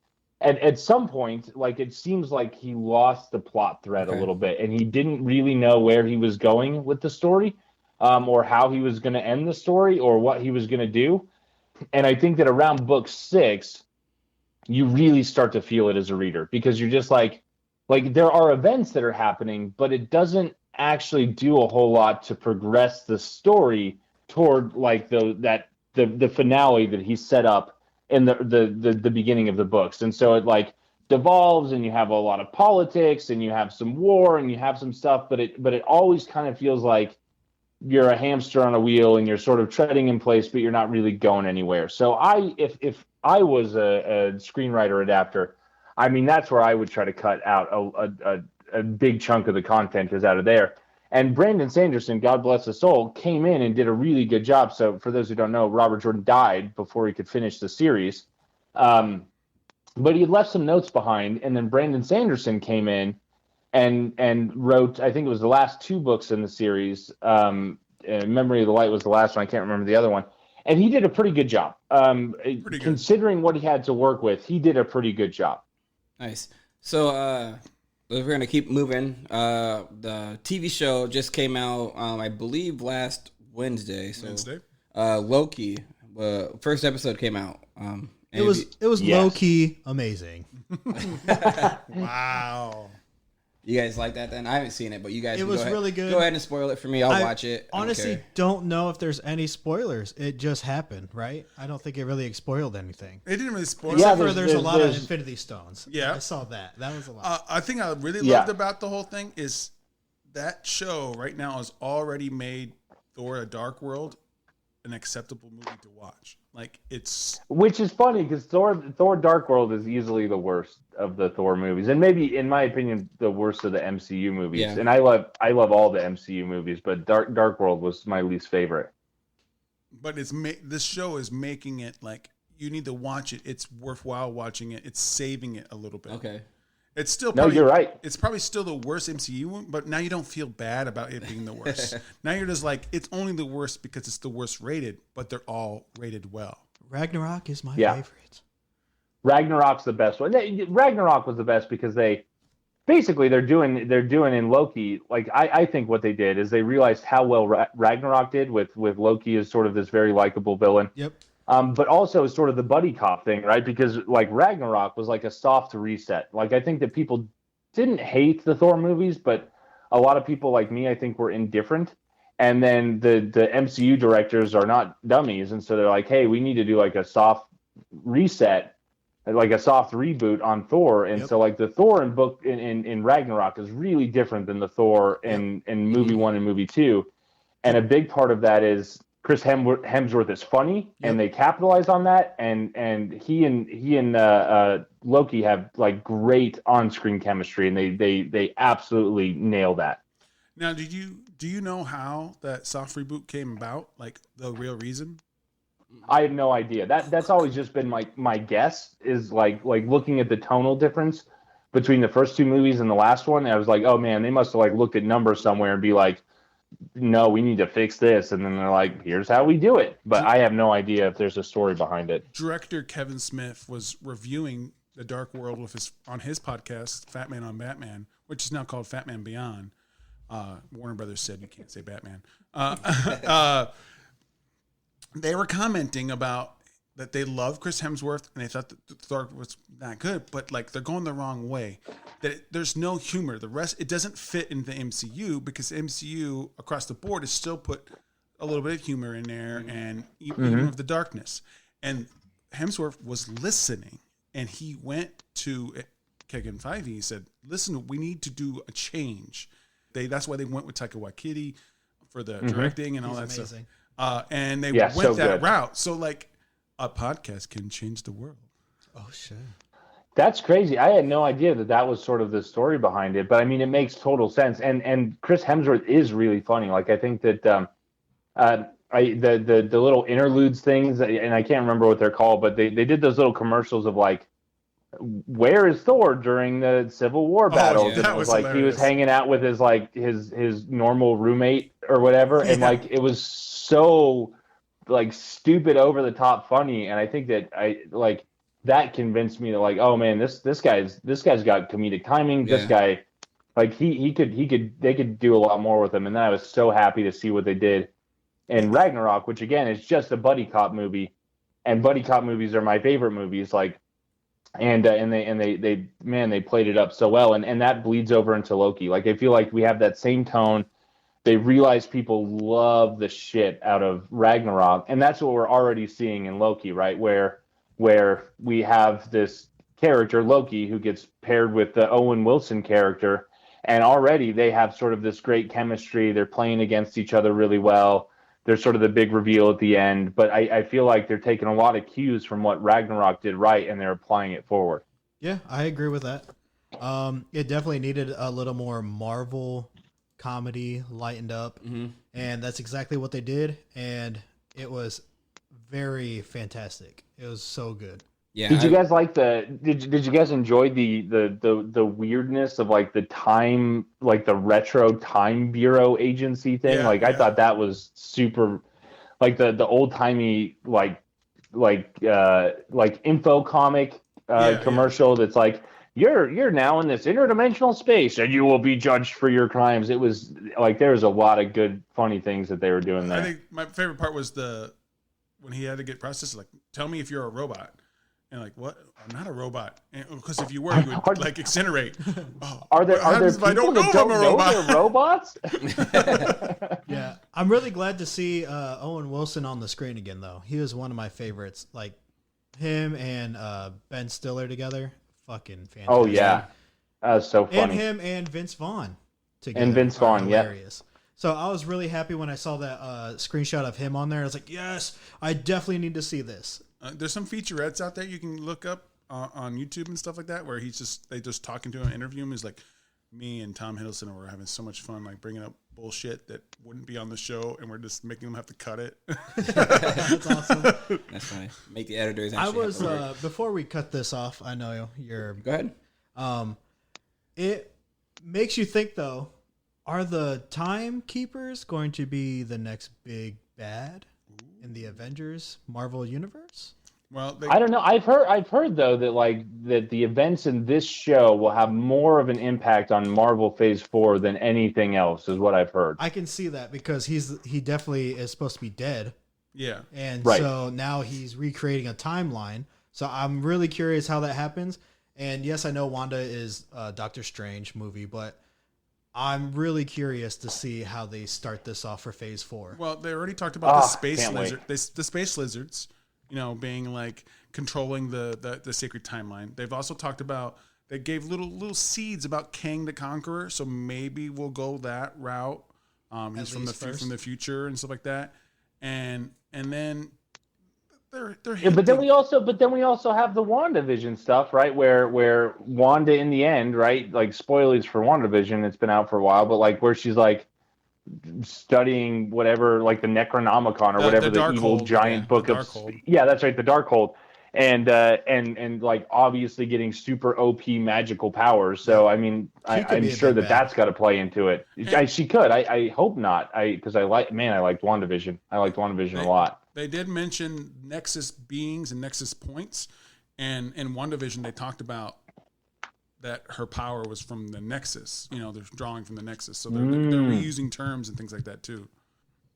at some point, like, it seems like he lost the plot thread a little bit, and he didn't really know where he was going with the story, or how he was going to end the story, or what he was going to do. And I think that around book 6, you really start to feel it as a reader, because you're just like there are events that are happening, but it doesn't actually do a whole lot to progress the story toward like the finale that he set up in the beginning of the books. And so it like devolves, and you have a lot of politics, and you have some war, and you have some stuff, but it always kind of feels like you're a hamster on a wheel, and you're sort of treading in place, but you're not really going anywhere. So if I was a screenwriter adapter, I mean, that's where I would try to cut out a big chunk of the content is out of there. And Brandon Sanderson, God bless his soul, came in and did a really good job. So for those who don't know, Robert Jordan died before he could finish the series. But he had left some notes behind, and then Brandon Sanderson came in and wrote, I think it was the last 2 books in the series. Memory of the Light was the last one. I can't remember the other one. And he did a pretty good job. Considering what he had to work with, he did a pretty good job. Nice. So we're going to keep moving. The TV show just came out, I believe, last Wednesday. So, Loki, first episode came out. It was low-key amazing. Wow. You guys like that then? I haven't seen it, but you guys It was really good. Go ahead and spoil it for me. I'll watch it. Honestly, don't know if there's any spoilers. It just happened, right? I don't think it really spoiled anything. It didn't really spoil. Except for there's a lot of Infinity Stones. Yeah. I saw that. That was a lot. I think I really loved about the whole thing is that show right now has already made Thor: A Dark World an acceptable movie to watch. Like, which is funny because Thor: Dark World is easily the worst of the Thor movies, and maybe, in my opinion, the worst of the MCU movies. Yeah. And I love all the MCU movies, but Dark World was my least favorite. But this show is making it like you need to watch it. It's worthwhile watching it. It's saving it a little bit. Okay. It's still no, you're right. It's probably still the worst MCU one, but now you don't feel bad about it being the worst. Now you're just like, it's only the worst because it's the worst rated, but they're all rated well. Ragnarok is my favorite. Ragnarok's the best one. Ragnarok was the best because they're doing in Loki. Like I think what they did is they realized how well Ragnarok did with Loki as sort of this very likable villain. Yep. But also sort of the buddy cop thing, right? Because like Ragnarok was like a soft reset. Like I think that people didn't hate the Thor movies, but a lot of people like me, I think, were indifferent. And then the MCU directors are not dummies, and so they're like, hey, we need to do like a soft reset, like a soft reboot on Thor. And so like the Thor in Ragnarok is really different than the Thor in movie 1 and movie 2. And a big part of that is Chris Hemsworth is funny, and they capitalize on that. And he and Loki have like great on-screen chemistry, and they absolutely nail that. Now, do you know how that soft reboot came about? Like the real reason? I have no idea. That's always just been my guess, is like looking at the tonal difference between the first two movies and the last one. I was like, oh man, they must have like looked at numbers somewhere and be like, no, we need to fix this. And then they're like, here's how we do it. But I have no idea if there's a story behind it. Director Kevin Smith was reviewing The Dark World on his podcast, Fat Man on Batman, which is now called Fat Man Beyond. Warner Brothers said you can't say Batman. They were commenting about that they love Chris Hemsworth and they thought that Thor was not good, but like they're going the wrong way. There's no humor. The rest, it doesn't fit in the MCU because MCU across the board has still put a little bit of humor in there and even of the darkness. And Hemsworth was listening, and he went to Kevin Feige. He said, "Listen, we need to do a change." That's why they went with Taika Waititi for the directing and all that stuff. And they went that route. So like a podcast can change the world. Oh shit. That's crazy. I had no idea that was sort of the story behind it, but I mean, it makes total sense. And Chris Hemsworth is really funny. Like I think that the little interludes things, and I can't remember what they're called, but they did those little commercials of like, where is Thor during the Civil War battles? Yeah. And it was like hilarious. He was hanging out with his normal roommate or whatever, and like it was so like stupid, over the top funny. And I think that that convinced me that like, oh man, this guy's got comedic timing. Yeah. This guy, like they could do a lot more with him. And then I was so happy to see what they did in Ragnarok, which again is just a buddy cop movie, and buddy cop movies are my favorite movies. Like, and they played it up so well, and that bleeds over into Loki. Like I feel like we have that same tone. They realize people love the shit out of Ragnarok, and that's what we're already seeing in Loki, right? Where we have this character, Loki, who gets paired with the Owen Wilson character, and already they have sort of this great chemistry. They're playing against each other really well. There's sort of the big reveal at the end, but I feel like they're taking a lot of cues from what Ragnarok did right, and they're applying it forward. Yeah, I agree with that. It definitely needed a little more Marvel comedy lightened up, and that's exactly what they did, and it was very fantastic. It was so good. Yeah. Did you guys like did you guys enjoy the weirdness of like the time, like the retro time bureau agency thing? Yeah, I thought that was super, like the old timey like info comic commercial that's like, you're now in this interdimensional space and you will be judged for your crimes. It was like there was a lot of good funny things that they were doing there. I think my favorite part was when he had to get processed, like, tell me if you're a robot. And like, what? I'm not a robot. Because if you were, you would like incinerate. Oh, are there people I don't know that don't I'm a know robot? they're robots? Yeah, I'm really glad to see Owen Wilson on the screen again, though. He was one of my favorites. Like him and Ben Stiller together, fucking fantastic. Oh yeah, that was so funny. And him and Vince Vaughn together. And Vince Vaughn, hilarious. So I was really happy when I saw that screenshot of him on there. I was like, yes, I definitely need to see this. There's some featurettes out there you can look up on YouTube and stuff like that, where they just talking to him, interview him. He's like, me and Tom Hiddleston were having so much fun, like bringing up bullshit that wouldn't be on the show, and we're just making them have to cut it. That's awesome. That's funny. Make the editors. I was before we cut this off. I know you're. Go ahead. It makes you think though. Are the Timekeepers going to be the next big bad in the Avengers Marvel universe? Well, I don't know. I've heard though that the events in this show will have more of an impact on Marvel Phase 4 than anything else, is what I've heard. I can see that because he definitely is supposed to be dead. Yeah. And so now he's recreating a timeline. So I'm really curious how that happens. And yes, I know Wanda is a Doctor Strange movie, but I'm really curious to see how they start this off for Phase 4. Well, they already talked about the space can't wait. lizard, the space lizards, being like controlling the sacred timeline. They've also talked about they gave little seeds about Kang the Conqueror, so maybe we'll go that route. He's from the future and stuff like that, and then they're but then we also have the WandaVision stuff, right? Where Wanda in the end, right? Like spoilers for WandaVision, it's been out for a while, but like where she's like studying whatever, like the Necronomicon or whatever the evil giant book of that's right, the Darkhold. And like obviously getting super OP magical powers. So I mean, I'm sure that's got to play into it. She could. I hope not. Because I liked WandaVision. I liked WandaVision a lot. They did mention Nexus beings and Nexus points, and in WandaVision they talked about that her power was from the Nexus. They're drawing from the Nexus, so they're reusing terms and things like that too.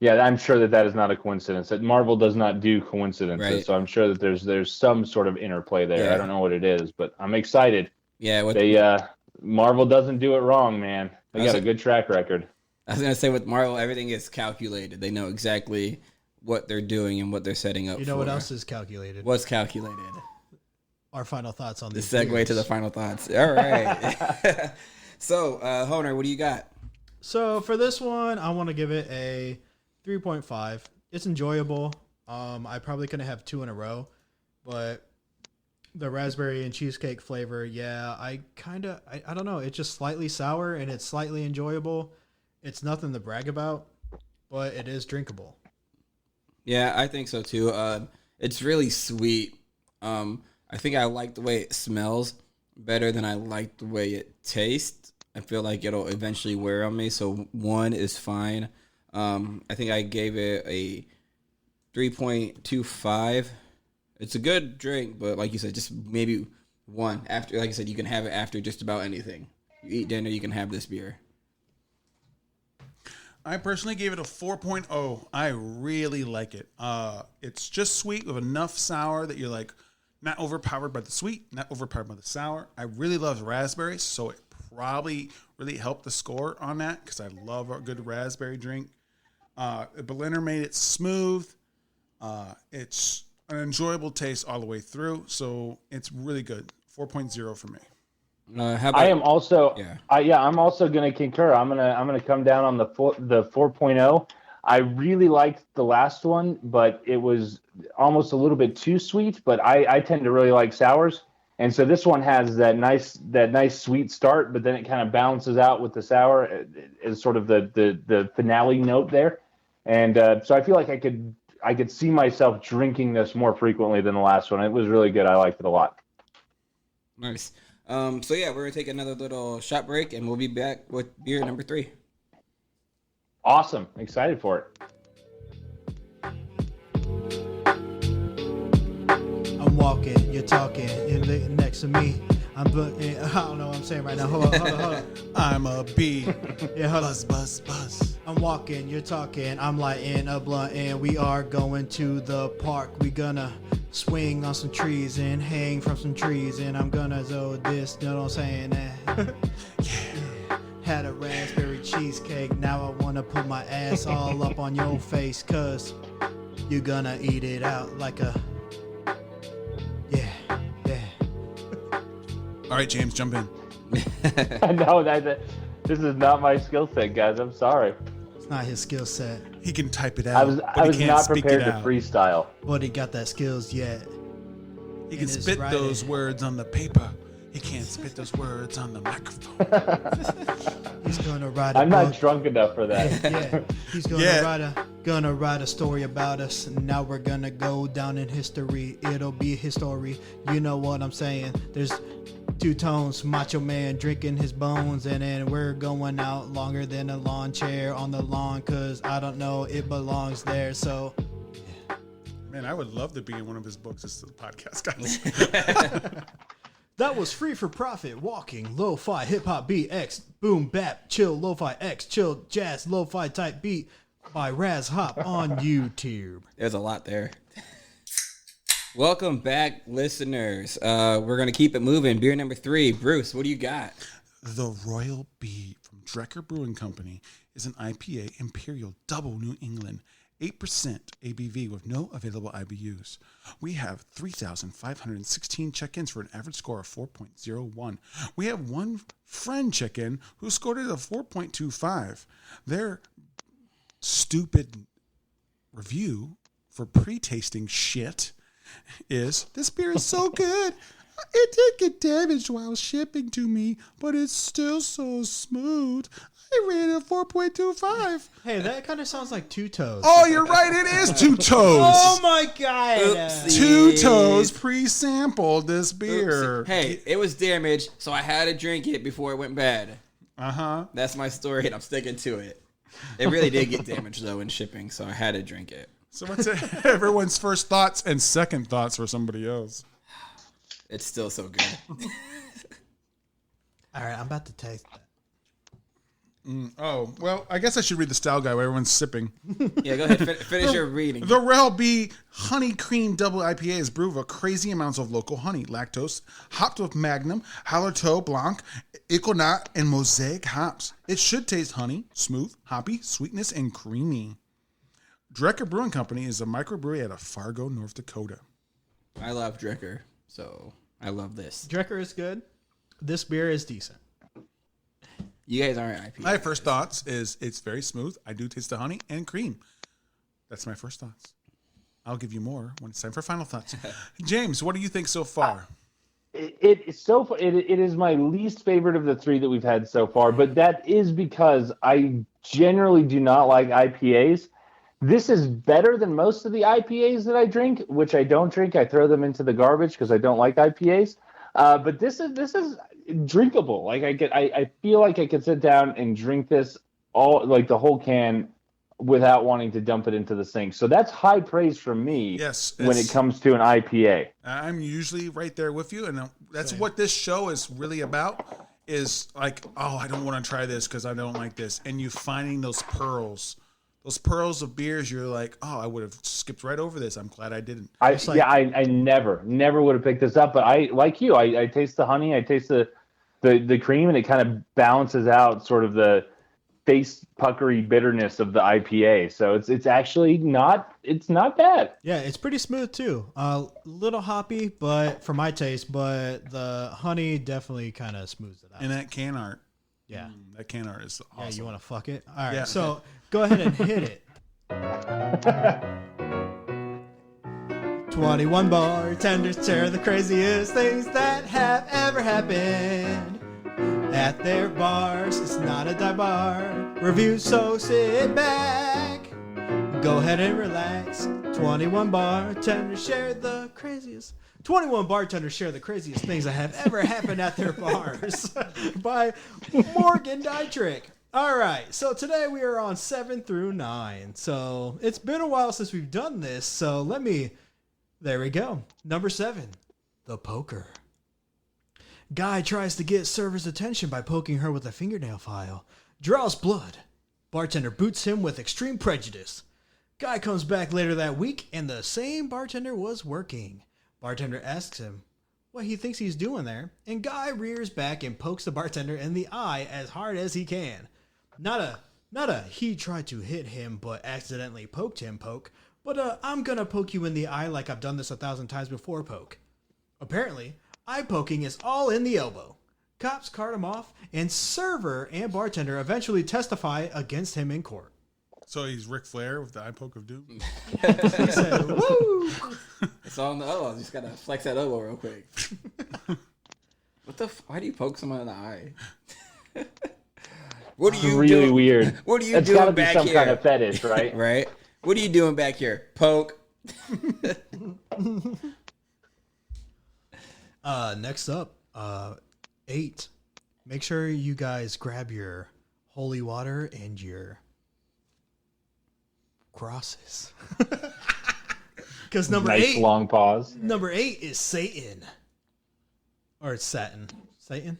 Yeah, I'm sure that is not a coincidence. That Marvel does not do coincidences, right. So I'm sure that there's some sort of interplay there. Yeah. I don't know what it is, but I'm excited. Yeah, Marvel doesn't do it wrong, man. They got a good track record. I was gonna say with Marvel, everything is calculated. They know exactly what they're doing and what they're setting up. You know what else is calculated? What's calculated? Our final thoughts on the these segue beers. to the final thoughts. All right. So, Honer, what do you got? So for this one, I want to give it a 3.5. It's enjoyable. I probably couldn't have 2 in a row, but the raspberry and cheesecake flavor, I don't know. It's just slightly sour and it's slightly enjoyable. It's nothing to brag about, but it is drinkable. Yeah, I think so too. It's really sweet. I think I like the way it smells better than I like the way it tastes. I feel like it'll eventually wear on me, so 1 is fine. I think I gave it a 3.25. It's a good drink, but like you said, just maybe 1. After, like I said, you can have it after just about anything. You eat dinner, you can have this beer. I personally gave it a 4.0. I really like it. It's just sweet with enough sour that you're like not overpowered by the sweet, not overpowered by the sour. I really love raspberries, so it probably really helped the score on that because I love a good raspberry drink. Berliner made it smooth. It's an enjoyable taste all the way through, so it's really good. 4.0 for me. How about, I am also, yeah. I'm also going to concur. I'm gonna come down on the 4.0. I really liked the last one, but it was almost a little bit too sweet. But I tend to really like sours, and so this one has that nice sweet start, but then it kind of balances out with the sour as sort of the finale note there. And so I feel like I could see myself drinking this more frequently than the last one. It was really good. I liked it a lot. Nice. So yeah, we're gonna take another little shot break, and we'll be back with beer number 3. Awesome. Excited for it. I'm walking, you're talking, you're next to me. I don't know what I'm saying right now. Hold on. I'm a bee. Yeah, hold on. Buzz. I'm walking, you're talking, I'm lighting a blunt, and we are going to the park. We gonna swing on some trees and hang from some trees, and I'm gonna do this, you know what I'm saying? Yeah. Had a raspberry cheesecake, now I wanna put my ass all up on your face, cause you're gonna eat it out like a, yeah. All right, James, jump in. No, this is not my skill set, guys. I'm sorry. It's not his skill set, He can type it out. I was not prepared to freestyle. but he got that skills yet. He can in his spit writing. those words on the paper. He can't spit those words on the microphone. He's gonna write a I'm book. not drunk enough for that. Yeah, he's Yeah. gonna write a story about us. Now we're gonna go down in history. It'll be his story. You know what I'm saying? There's 2 tones, Macho Man drinking his bones, and then we're going out longer than a lawn chair on the lawn, cause I don't know, it belongs there. So Man, I would love to be in one of his books as the podcast guys. that was Free for Profit, Walking, Lo-Fi, Hip Hop Beat X, Boom Bap, Chill, Lo-Fi X, Chill, Jazz, Lo-Fi Type Beat by Raz Hop on YouTube. There's a lot there. Welcome back, listeners. We're going to keep it moving. Beer number 3. Bruce, what do you got? The Royal Bee from Drecker Brewing Company is an IPA Imperial Double New England, 8% ABV with no available IBUs. We have 3,516 check-ins for an average score of 4.01. We have one friend check-in who scored it a 4.25. Their stupid review for pre-tasting shit is, this beer is so good. It did get damaged while shipping to me, but it's still so smooth. I rated it 4.25. Hey, that kind of sounds like Two Toes. Oh, you're right. It is Two Toes. Oh my god! Oopsie. Two Toes pre-sampled this beer. Hey, it was damaged, so I had to drink it before it went bad. Uh-huh. That's my story, and I'm sticking to it. It really did get damaged, though, in shipping, so I had to drink it. So what's everyone's first thoughts and second thoughts for somebody else? It's still so good. All right, I'm about to taste that. Oh, well, I guess I should read the style guide while everyone's sipping. Yeah, go ahead. Finish your reading. The Royal Bee Honey Cream Double IPA is brewed with crazy amounts of local honey, lactose, hopped with Magnum, Hallertau Blanc, Equinat, and Mosaic hops. It should taste honey, smooth, hoppy, sweetness, and creamy. Drecker Brewing Company is a microbrewery out of Fargo, North Dakota. I love Drecker, so I love this. Drecker is good. This beer is decent. You guys aren't IPA. My first thoughts is it's very smooth. I do taste the honey and cream. That's my first thoughts. I'll give you more when it's time for final thoughts. James, what do you think so far? It is my least favorite of the 3 that we've had so far, but that is because I generally do not like IPAs. This is better than most of the IPAs that I drink, which I don't drink. I throw them into the garbage because I don't like IPAs. But this is drinkable. Like I feel like I could sit down and drink this all, like the whole can, without wanting to dump it into the sink. So that's high praise from me. Yes, when it comes to an IPA. I'm usually right there with you, and that's what this show is really about. Is like, oh, I don't want to try this because I don't like this, and you finding those pearls of beers. You're like, oh, I would have skipped right over this. I'm glad I didn't. I never would have picked this up, but I like you. I taste the honey, I taste the cream, and it kind of balances out sort of the face puckery bitterness of the IPA. So it's actually not bad. Yeah, it's pretty smooth too. Little hoppy, but for my taste, but the honey definitely kind of smooths it out. And that can art. Yeah. That can art is awesome. Yeah, you want to fuck it? All right, Yeah. so go ahead and hit it. 21 bartenders share the craziest things that have ever happened at their bars. It's not a dive bar review, so sit back, go ahead and relax. 21 bartenders share the craziest. 21 bartenders share the craziest things that have ever happened at their bars by Morgan Dietrich. All right, so today we are on 7 through 9. So it's been a while since we've done this. So there we go. Number 7, the poker. Guy tries to get server's attention by poking her with a fingernail file. Draws blood. Bartender boots him with extreme prejudice. Guy comes back later that week and the same bartender was working. Bartender asks him what he thinks he's doing there, and Guy rears back and pokes the bartender in the eye as hard as he can. Not a he tried to hit him but accidentally poked him poke, but I'm gonna poke you in the eye like I've done this 1,000 times before poke. Apparently, eye poking is all in the elbow. Cops cart him off, and server and bartender eventually testify against him in court. So he's Ric Flair with the eye poke of doom. He said, "Woo!" It's all in the elbow. Just gotta flex that elbow real quick. Why do you poke someone in the eye? What are you really doing? Weird. What are you It's doing gotta be back some here? kind of fetish, right? Right? What are you doing back here? Poke. Next up, 8. Make sure you guys grab your holy water and your crosses. Because number Nice 8, long pause. number 8 is Satan. Or it's satin. Satan?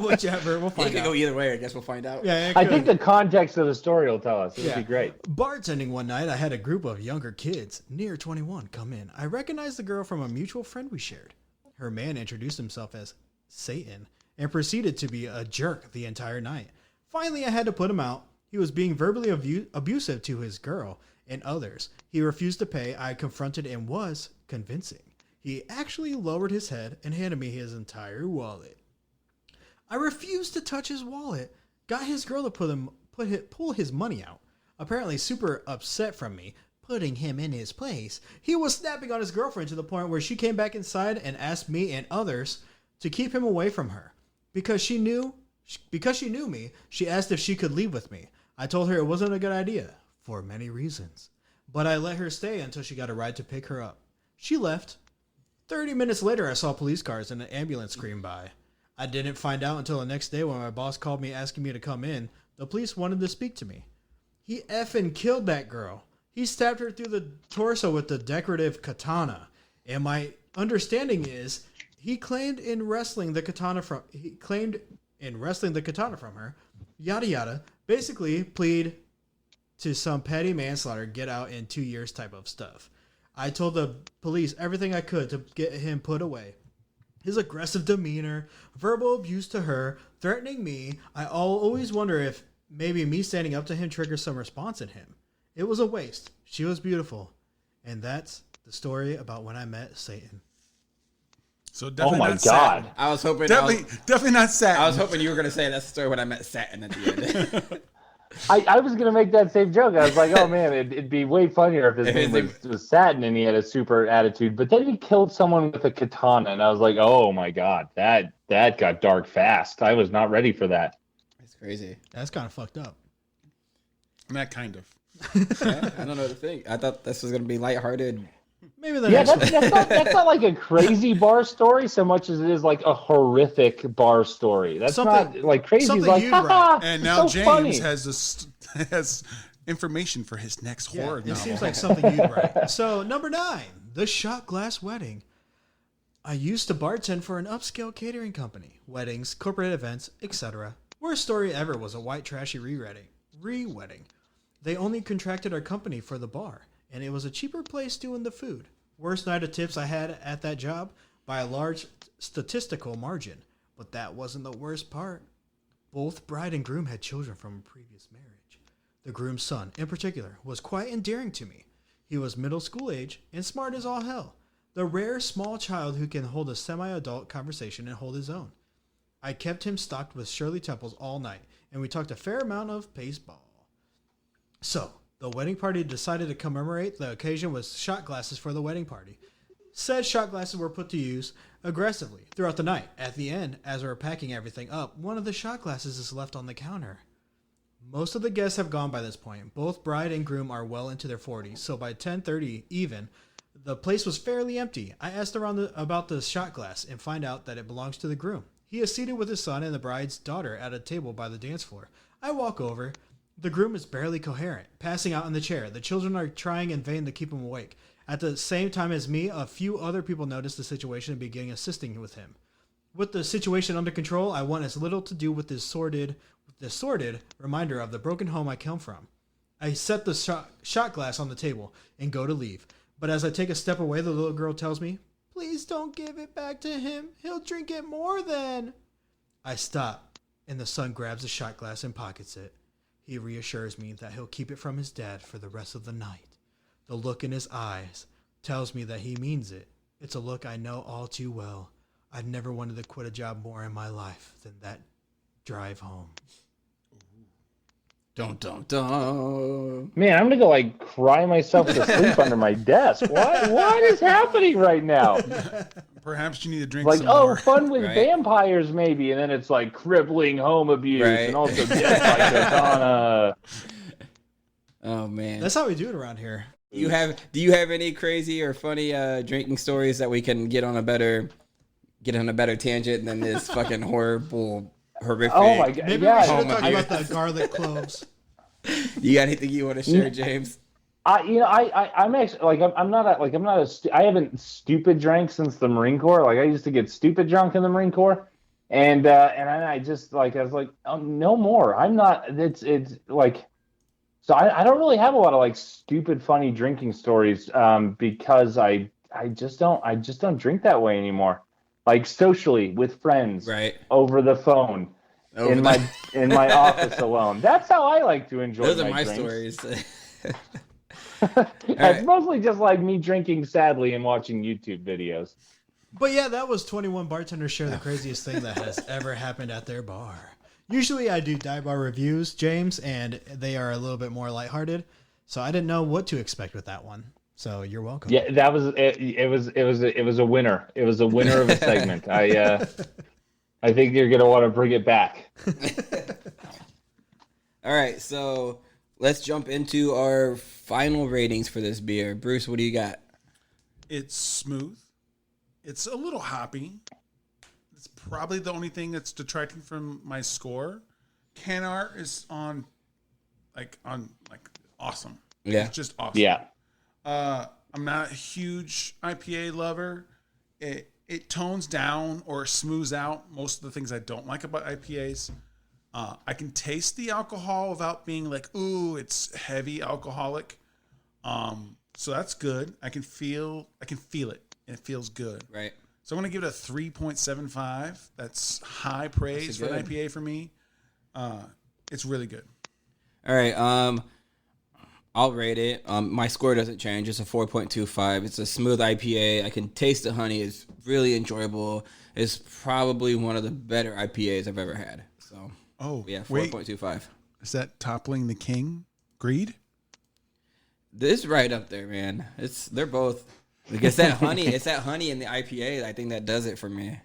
Whichever. We'll It find could out. go either way. I guess we'll find out. Yeah, it I could. think the context of the story will tell us. It would be great. Bartending one night, I had a group of younger kids, near 21, come in. I recognized the girl from a mutual friend we shared. Her man introduced himself as Satan and proceeded to be a jerk the entire night. Finally, I had to put him out. He was being verbally abusive to his girl and others. He refused to pay. I confronted and was convincing. He actually lowered his head and handed me his entire wallet. I refused to touch his wallet, got his girl to pull his money out. Apparently super upset from me, putting him in his place. He was snapping on his girlfriend to the point where she came back inside and asked me and others to keep him away from her. Because she knew me, she asked if she could leave with me. I told her it wasn't a good idea, for many reasons. But I let her stay until she got a ride to pick her up. She left. 30 minutes later, I saw police cars and an ambulance scream by. I didn't find out until the next day when my boss called me asking me to come in. The police wanted to speak to me. He effing killed that girl. He stabbed her through the torso with the decorative katana. And my understanding is he claimed in wrestling the katana from her. Yada yada. Basically plead to some petty manslaughter, get out in 2 years type of stuff. I told the police everything I could to get him put away. His aggressive demeanor, verbal abuse to her, threatening me. I always wonder if maybe me standing up to him triggers some response in him. It was a waste. She was beautiful. And that's the story about when I met Satan. So definitely Oh my not God. Satin. I was hoping. Definitely not Satin. I was hoping you were gonna say that's the story when I met Satin at the end. I was gonna make that same joke. I was like, oh man, it'd be way funnier if his name was Satin and he had a super attitude. But then he killed someone with a katana, and I was like, oh my God, that got dark fast. I was not ready for that. It's crazy. That's kind of fucked up. Not kind of. Yeah, I don't know what to think. I thought this was gonna be lighthearted. Maybe the Yeah, next that's not like a crazy bar story so much as it is like a horrific bar story. That's not like crazy. something Like, you'd haha, And it's now so James funny. has information for his next horror It novel. seems like something you'd write. So, number 9, the shot glass wedding. I used to bartend for an upscale catering company. Weddings, corporate events, etc. Worst story ever was a white trashy re-wedding. They only contracted our company for the bar, and it was a cheaper place doing the food. Worst night of tips I had at that job by a large statistical margin. But that wasn't the worst part. Both bride and groom had children from a previous marriage. The groom's son, in particular, was quite endearing to me. He was middle school age and smart as all hell. The rare small child who can hold a semi-adult conversation and hold his own. I kept him stocked with Shirley Temples all night, and we talked a fair amount of baseball. So, the wedding party decided to commemorate the occasion with shot glasses for the wedding party. Said shot glasses were put to use aggressively throughout the night. At the end, as we were packing everything up, one of the shot glasses is left on the counter. Most of the guests have gone by this point. Both bride and groom are well into their 40s, so by 10:30 even, the place was fairly empty. I asked around about the shot glass and find out that it belongs to the groom. He is seated with his son and the bride's daughter at a table by the dance floor. I walk over. The groom is barely coherent, passing out in the chair. The children are trying in vain to keep him awake. At the same time as me, a few other people notice the situation and begin assisting with him. With the situation under control, I want as little to do with this sordid reminder of the broken home I come from. I set the shot glass on the table and go to leave. But as I take a step away, the little girl tells me, "Please don't give it back to him. He'll drink it more than." I stop, and the son grabs the shot glass and pockets it. He reassures me that he'll keep it from his dad for the rest of the night. The look in his eyes tells me that he means it. It's a look I know all too well. I've never wanted to quit a job more in my life than that drive home. Dun dun dun. Man, I'm gonna go like cry myself to sleep under my desk. What is happening right now? Perhaps you need to drink Like, some oh, more. fun with Right. vampires maybe, and then it's like crippling home abuse Right. and also death by katana. Oh man. That's how we do it around here. Do you have any crazy or funny drinking stories that we can get on a better tangent than this fucking horrific? Oh my god! Maybe Yeah, we should have my talked about God. the garlic cloves. You got anything you want to share, James? I'm actually like I haven't stupid drank since the Marine Corps. Like I used to get stupid drunk in the Marine Corps, and I just like I was like, oh, no more. I'm not. It's like so I don't really have a lot of like stupid funny drinking stories because I just don't drink that way anymore. Like socially with friends, Right. over the phone, in my office alone. That's how I like to enjoy. Those are my drinks. stories. It's right. mostly just like me drinking sadly and watching YouTube videos. But yeah, that was 21 bartenders share the craziest thing that has ever happened at their bar. Usually I do dive bar reviews, James, and they are a little bit more lighthearted. So I didn't know what to expect with that one. So you're welcome. Yeah, that was it. It was a winner. It was a winner of a segment. I think you're gonna want to bring it back. All right, so let's jump into our final ratings for this beer. Bruce, what do you got? It's smooth. It's a little hoppy. It's probably the only thing that's detracting from my score. Can art is on awesome. Yeah. It's just awesome. Yeah. I'm not a huge IPA lover. It tones down or smooths out most of the things I don't like about IPAs. I can taste the alcohol without being like, ooh, it's heavy alcoholic. So that's good. I can feel it, and it feels good. Right. So I'm gonna give it a 3.75. That's high praise for an good. IPA for me. It's really good. All right. I'll rate it. My score doesn't change. It's a 4.25. It's a smooth IPA. I can taste the honey. It's really enjoyable. It's probably one of the better IPAs I've ever had. So, yeah, 4.25. Is that toppling the king? Greed? This is right up there, man. They're both. Like, it's that honey. It's that honey in the IPA. I think that does it for me.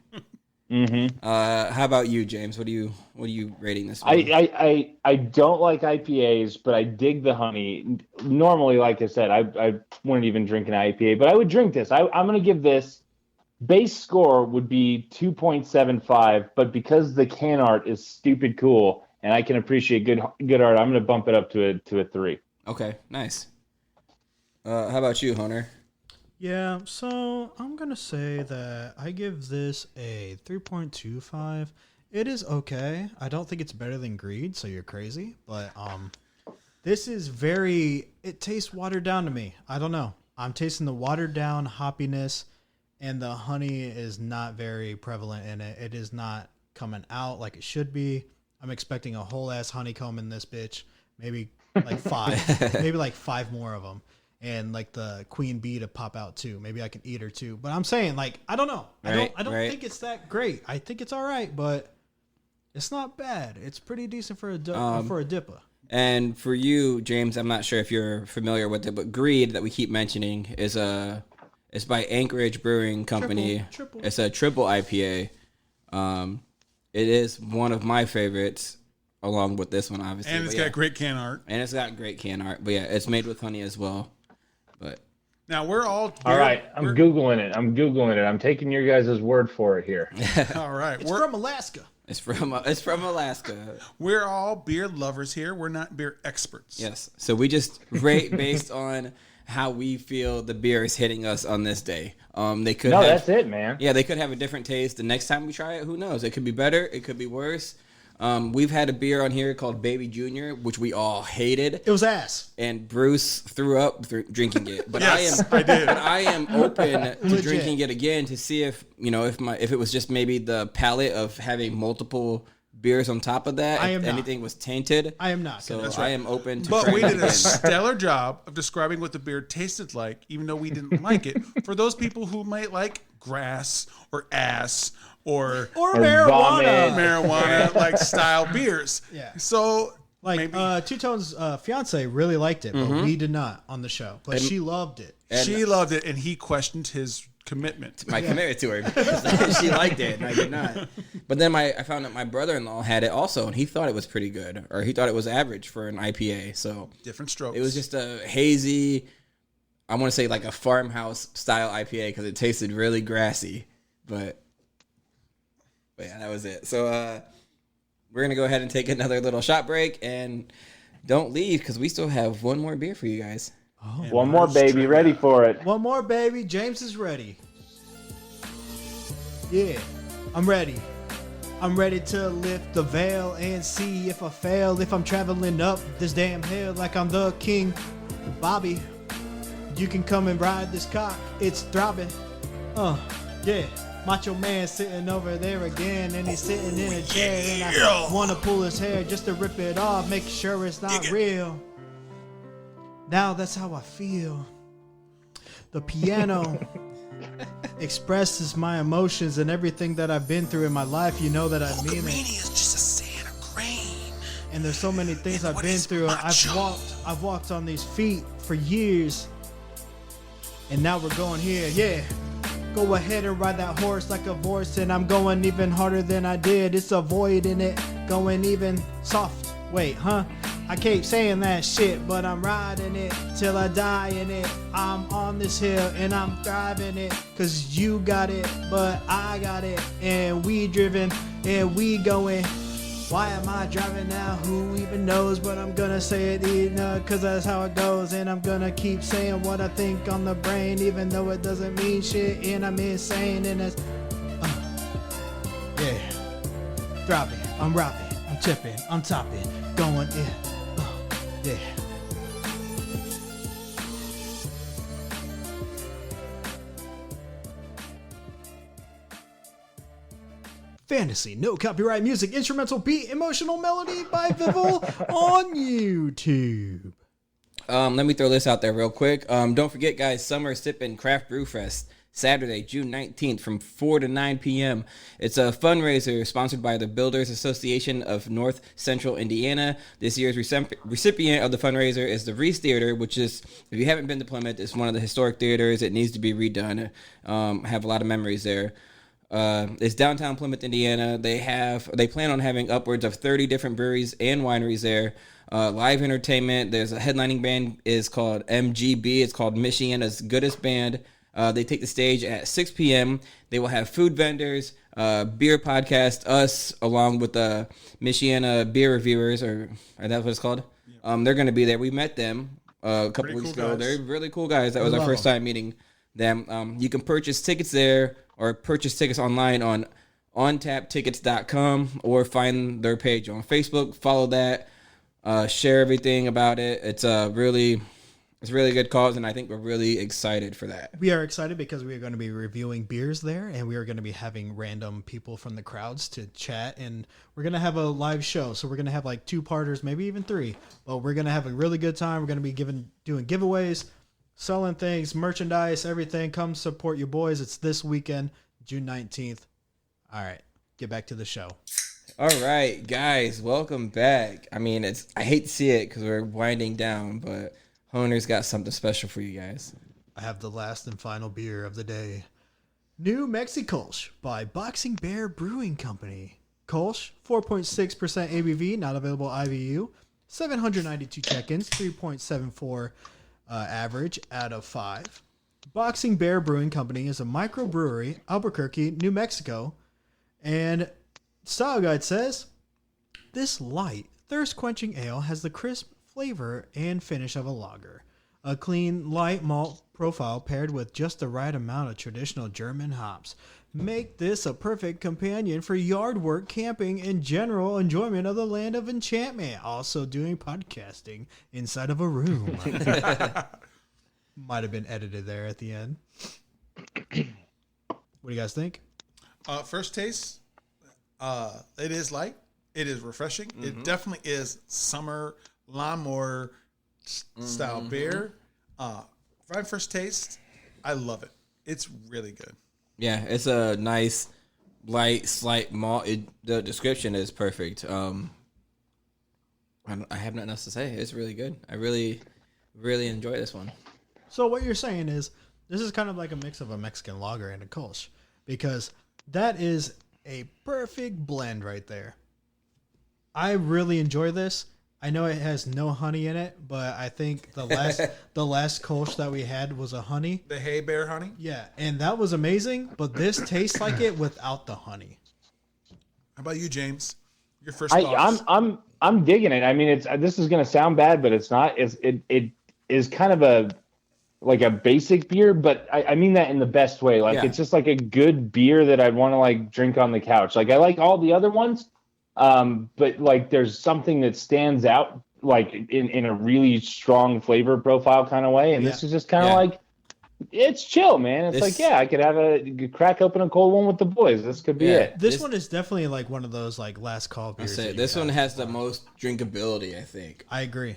Mm-hmm. How about you, James? What are you rating this? I don't like IPAs, but I dig the honey. Normally, like I said, I wouldn't even drink an IPA, but I would drink this. I'm going to give this base score would be 2.75, but because the can art is stupid cool and I can appreciate good art, I'm going to bump it up to a 3. Okay, nice. How about you, Hunter? Yeah, so I'm going to say that I give this a 3.25. It is okay. I don't think it's better than Greed, so you're crazy. But this is it tastes watered down to me. I don't know. I'm tasting the watered down hoppiness, and the honey is not very prevalent in it. It is not coming out like it should be. I'm expecting a whole ass honeycomb in this bitch. Maybe like 5. Maybe like 5 more of them. And like the queen bee to pop out too. Maybe I can eat her too. But I'm saying, like, I don't know. I don't think it's that great. I think it's all right, but it's not bad. It's pretty decent for a dipper. And for you, James, I'm not sure if you're familiar with it, but Greed that we keep mentioning is it's by Anchorage Brewing Company. Triple. It's a triple IPA. It is one of my favorites, along with this one, obviously. And it's got great can art. But yeah, it's made with honey as well. But now we're all right. I'm Googling it. I'm taking your guys' word for it here. all right. It's from Alaska. It's from Alaska. We're all beer lovers here. We're not beer experts. Yes. So we just rate based on how we feel the beer is hitting us on this day. That's it, man. Yeah, they could have a different taste the next time we try it. Who knows? It could be better. It could be worse. We've had a beer on here called Baby Junior, which we all hated. It was ass. And Bruce threw up drinking it. But Yes, I did. But I am open to Legit. drinking it again to see if it was just maybe the palate of having multiple beers on top of that. If anything was tainted. I am not. So That's I right. am open to But trying we it did a again. stellar job of describing what the beer tasted like, even though we didn't like it. For those people who might like grass or ass or marijuana like style beers. Yeah. So Like maybe Two Tone's fiance really liked it, but we did not on the show. But she loved it. she loved it, and he questioned his commitment. My commitment to her because she liked it and I did not. But then I found out my brother-in-law had it also, and he thought it was pretty good, or he thought it was average for an IPA. So Different strokes. it was just a hazy, I want to say like a farmhouse style IPA because it tasted really grassy. But yeah, that was it. So we're gonna go ahead and take another little shot break, and don't leave because we still have one more beer for you guys. And One more, Mars baby. Trivia. Ready for it. One more, baby. James is ready. Yeah, I'm ready. I'm ready to lift the veil and see if I fail. If I'm traveling up this damn hill like I'm the king. Bobby, you can come and ride this cock. It's throbbing. Yeah. Macho Man sitting over there again, and he's sitting in a chair, and I wanna pull his hair just to rip it off, make sure it's not real. Now that's how I feel. The piano expresses my emotions and everything that I've been through in my life. You know that I mean it. Is just a sand of grain. And there's so many things I've what been is through. macho? I've walked on these feet for years, and now we're going here. Yeah. Go ahead and ride that horse like a horse, and I'm going even harder than I did. It's a void in it, going even soft. Wait, huh? I keep saying that shit, but I'm riding it till I die in it. I'm on this hill and I'm driving it, cause you got it, but I got it, and we driven and we going. Why am I driving now? Who even knows? But I'm gonna say it, cause that's how it goes. And I'm gonna keep saying what I think on the brain, even though it doesn't mean shit. And I'm insane, and it's, yeah. Dropping, I'm rapping, I'm chipping, I'm topping, going in, yeah. Fantasy, no copyright music, instrumental beat, emotional melody by Vival on YouTube. Let me throw this out there real quick. Don't forget, guys, Summer Sip and Craft Brew Fest, Saturday, June 19th from 4 to 9 p.m. It's a fundraiser sponsored by the Builders Association of North Central Indiana. This year's recipient of the fundraiser is the Reese Theater, which is, if you haven't been to Plymouth, it's one of the historic theaters. It needs to be redone. I have a lot of memories there. It's downtown Plymouth, Indiana. They plan on having upwards of 30 different breweries and wineries there. Live entertainment. There's a headlining band is called MGB. It's called Michiana's Goodest Band. They take the stage at 6 p.m. They will have food vendors, beer podcast, us, along with the Michiana beer reviewers, or that's what it's called. They're going to be there. We met them a couple weeks ago. Guys. They're really cool guys. That was our first time meeting them. You can purchase tickets there or purchase tickets online on ontaptickets.com or find their page on Facebook. Follow that. Share everything about it. It's a really good cause, and I think we're really excited for that. We are excited because we are going to be reviewing beers there, and we are going to be having random people from the crowds to chat, and we're going to have a live show. So we're going to have like 2-parters, maybe even 3. But we're going to have a really good time. We're going to be doing giveaways, selling things, merchandise, everything. Come support your boys. It's this weekend, June 19th. All right, get back to the show. All right, guys, welcome back. I mean, I hate to see it because we're winding down, but Honer's got something special for you guys. I have the last and final beer of the day. New Mexico by Boxing Bear Brewing Company. Kolsch, 4.6% ABV, not available IBU. 792 check-ins, 3.74 average out of 5. Boxing Bear Brewing Company is a microbrewery, Albuquerque, New Mexico. And Style Guide says, this light, thirst-quenching ale has the crisp flavor and finish of a lager. A clean, light malt profile paired with just the right amount of traditional German hops make this a perfect companion for yard work, camping, and general enjoyment of the land of enchantment. Also doing podcasting inside of a room. Might have been edited there at the end. What do you guys think? First taste, it is light. It is refreshing. Mm-hmm. It definitely is summer lawnmower style beer. My first taste, I love it. It's really good. Yeah, it's a nice, light, slight malt. The description is perfect. I have nothing else to say. It's really good. I really, really enjoy this one. So what you're saying is this is kind of like a mix of a Mexican lager and a Kolsch, because that is a perfect blend right there. I really enjoy this. I know it has no honey in it, but I think the last Kolsch that we had was a honey. The Hay Bear honey? Yeah, and that was amazing, but this tastes like it without the honey. How about you, James? Your first thoughts? I'm digging it. I mean, this is going to sound bad, but it's not. is kind of a basic beer, but I mean that in the best way. Like Yeah. it's just like a good beer that I'd want to like drink on the couch. Like I like all the other ones, but like there's something that stands out like in a really strong flavor profile kind of way. And this is just kind of like, it's chill, man. It's like, I could crack open a cold one with the boys. This could be it. This one is definitely like one of those like last call beers. This one has the most drinkability, I think. I agree.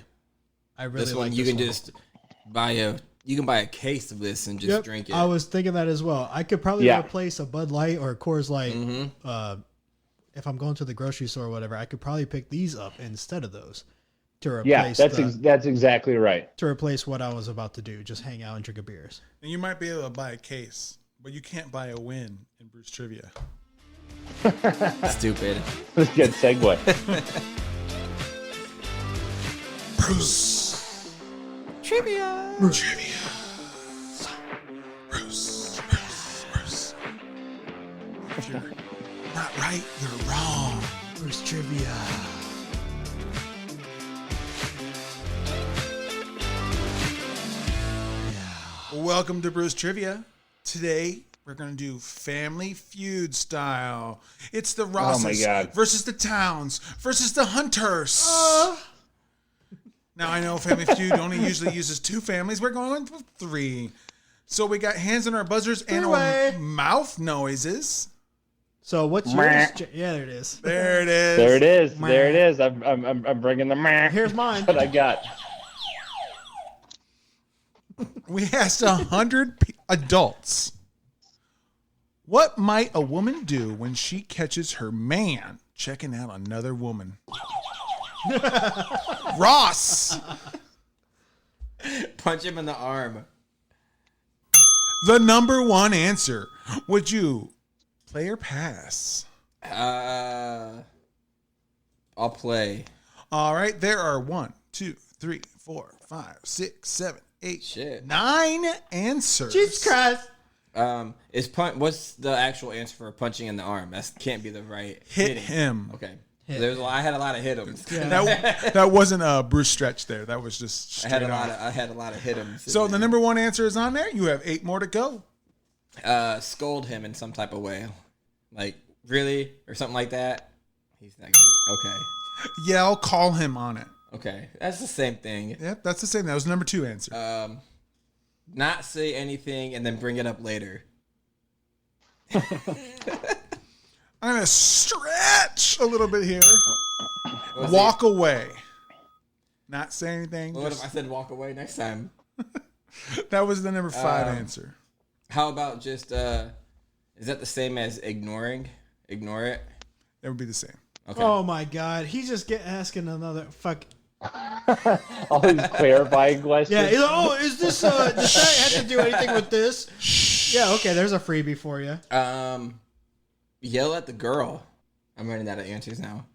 I really this one like you this can one. just buy a case of this and just drink it. I was thinking that as well. I could probably replace a Bud Light or a Coors Light. If I'm going to the grocery store or whatever, I could probably pick these up instead of those to replace. That's exactly right. To replace what I was about to do, just hang out and drink a beers. And you might be able to buy a case, but you can't buy a win in Bruce Trivia. Stupid. That's a good segue. Bruce. Trivia. Bruce. If you're not right, you're wrong. Bruce Trivia. Welcome to Bruce Trivia. Today, we're going to do Family Feud style. It's the Rosses versus the Towns versus the Hunters. Now, I know Family Feud only usually uses 2 families. We're going with 3. So we got hands on our buzzers and our mouth noises. So what's yours? Yeah, there it is. There it is. There it is. There it is. I'm bringing the Here's mine. What I got. We asked 100 adults, what might a woman do when she catches her man checking out another woman? Ross. Punch him in the arm. The number 1 answer. Would you play or pass? I'll play. All right. There are 1, 2, 3, 4, 5, 6, 7, 8, 9 answers. Jesus Christ. What's the actual answer for punching in the arm? That can't be the right. Hit him. Okay. I had a lot of hit 'ems. That wasn't a Bruce stretch there. That was just straight I had a lot of hit 'ems. So the number 1 answer is on there. You have 8 more to go. Scold him in some type of way, like really or something like that. He's not gonna be okay. Yell, call him on it. Okay, that's the same thing. Yep, that's the same. That was the number 2 answer. Not say anything and then bring it up later. I'm gonna stretch a little bit here. Walk away. Not say anything. What if I said walk away next time? That was the number 5 answer. How about just is that the same as ignoring? Ignore it? That would be the same. Okay. Oh my God, he's just asking another fuck. All these clarifying questions. Yeah. Is this? Does that have to do anything with this? Yeah. Okay. There's a freebie for you. Yell at the girl. I'm running out of answers now.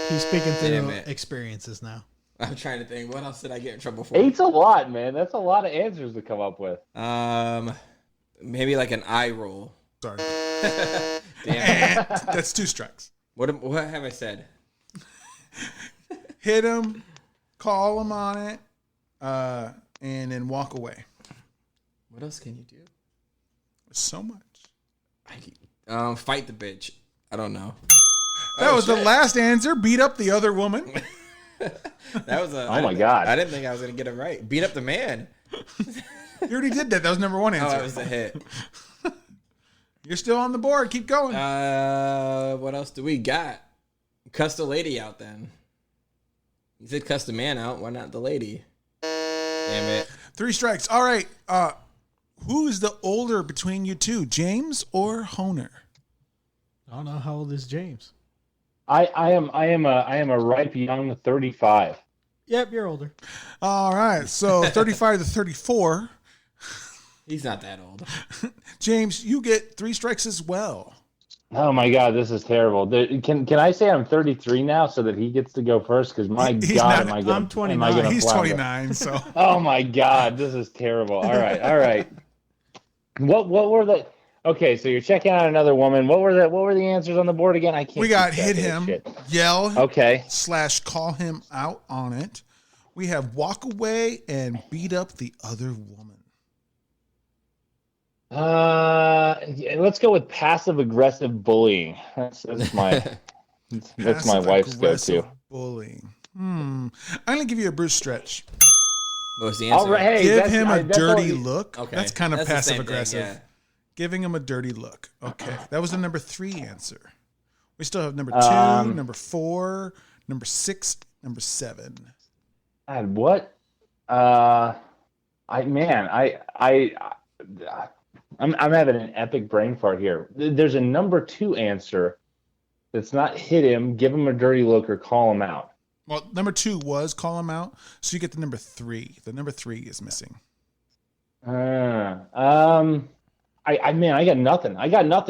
He's speaking through experiences now. I'm trying to think. What else did I get in trouble for? 8's a lot, man. That's a lot of answers to come up with. Maybe like an eye roll. Sorry. Damn. That's 2 strikes. What have I said? Hit him, call him on it, and then walk away. What else can you do? So much. Fight the bitch. I don't know. That was the last answer. Beat up the other woman. That was oh my God. I didn't think I was gonna get it right. Beat up the man. You already did that. That was number 1 answer. Oh, that was the hit. You're still on the board. Keep going. What else do we got? Cuss the lady out then. You said cuss the man out. Why not the lady? Damn it. 3 strikes. All right. Who is the older between you two, James or Honer? I don't know how old is James. I am a ripe young 35. Yep, you're older. All right. So 35 to 34. He's not that old. James, you get 3 strikes as well. Oh my God, this is terrible. Can I say I'm 33 now so that he gets to go first? Because my God, am I going? I'm 29. He's 29. So. Oh my God, this is terrible. All right. What were the? Okay, so you're checking out another woman. What were the answers on the board again? I can't. We got hit him, yell, okay, / call him out on it, We have walk away and beat up the other woman. Yeah, let's go with passive aggressive bullying. That's my wife's Passive-aggressive go-to. bullying. I'm gonna give you a Bruce stretch. What was the answer? All right, hey, Give him a that's dirty all- look. Okay. That's kind of That's the same passive aggressive. thing, yeah. Giving him a dirty look. Okay, that was the number 3 answer. We still have number 2, number 4, number 6, number 7. God, what? I'm having an epic brain fart here. There's a number 2 answer that's not hit him, give him a dirty look, or call him out. Well, number 2 was call him out, so you get the number 3. The number 3 is missing. I got nothing.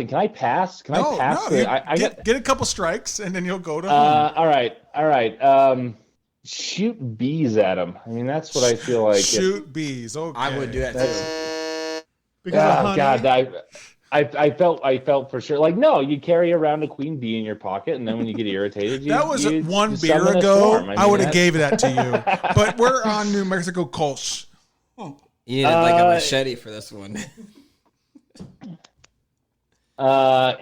Can I pass? Can I pass? Get a couple strikes, and then you'll go to All right. Shoot bees at him. I mean, that's what I feel like. shoot bees. Okay, I would do that too. Because of honey. God, I felt for sure. Like, no, you carry around a queen bee in your pocket, and then when you get irritated, that was you one you beer summon a ago. storm. I would have gave that to you, but we're on New Mexico coast. You needed like a machete for this one. I'm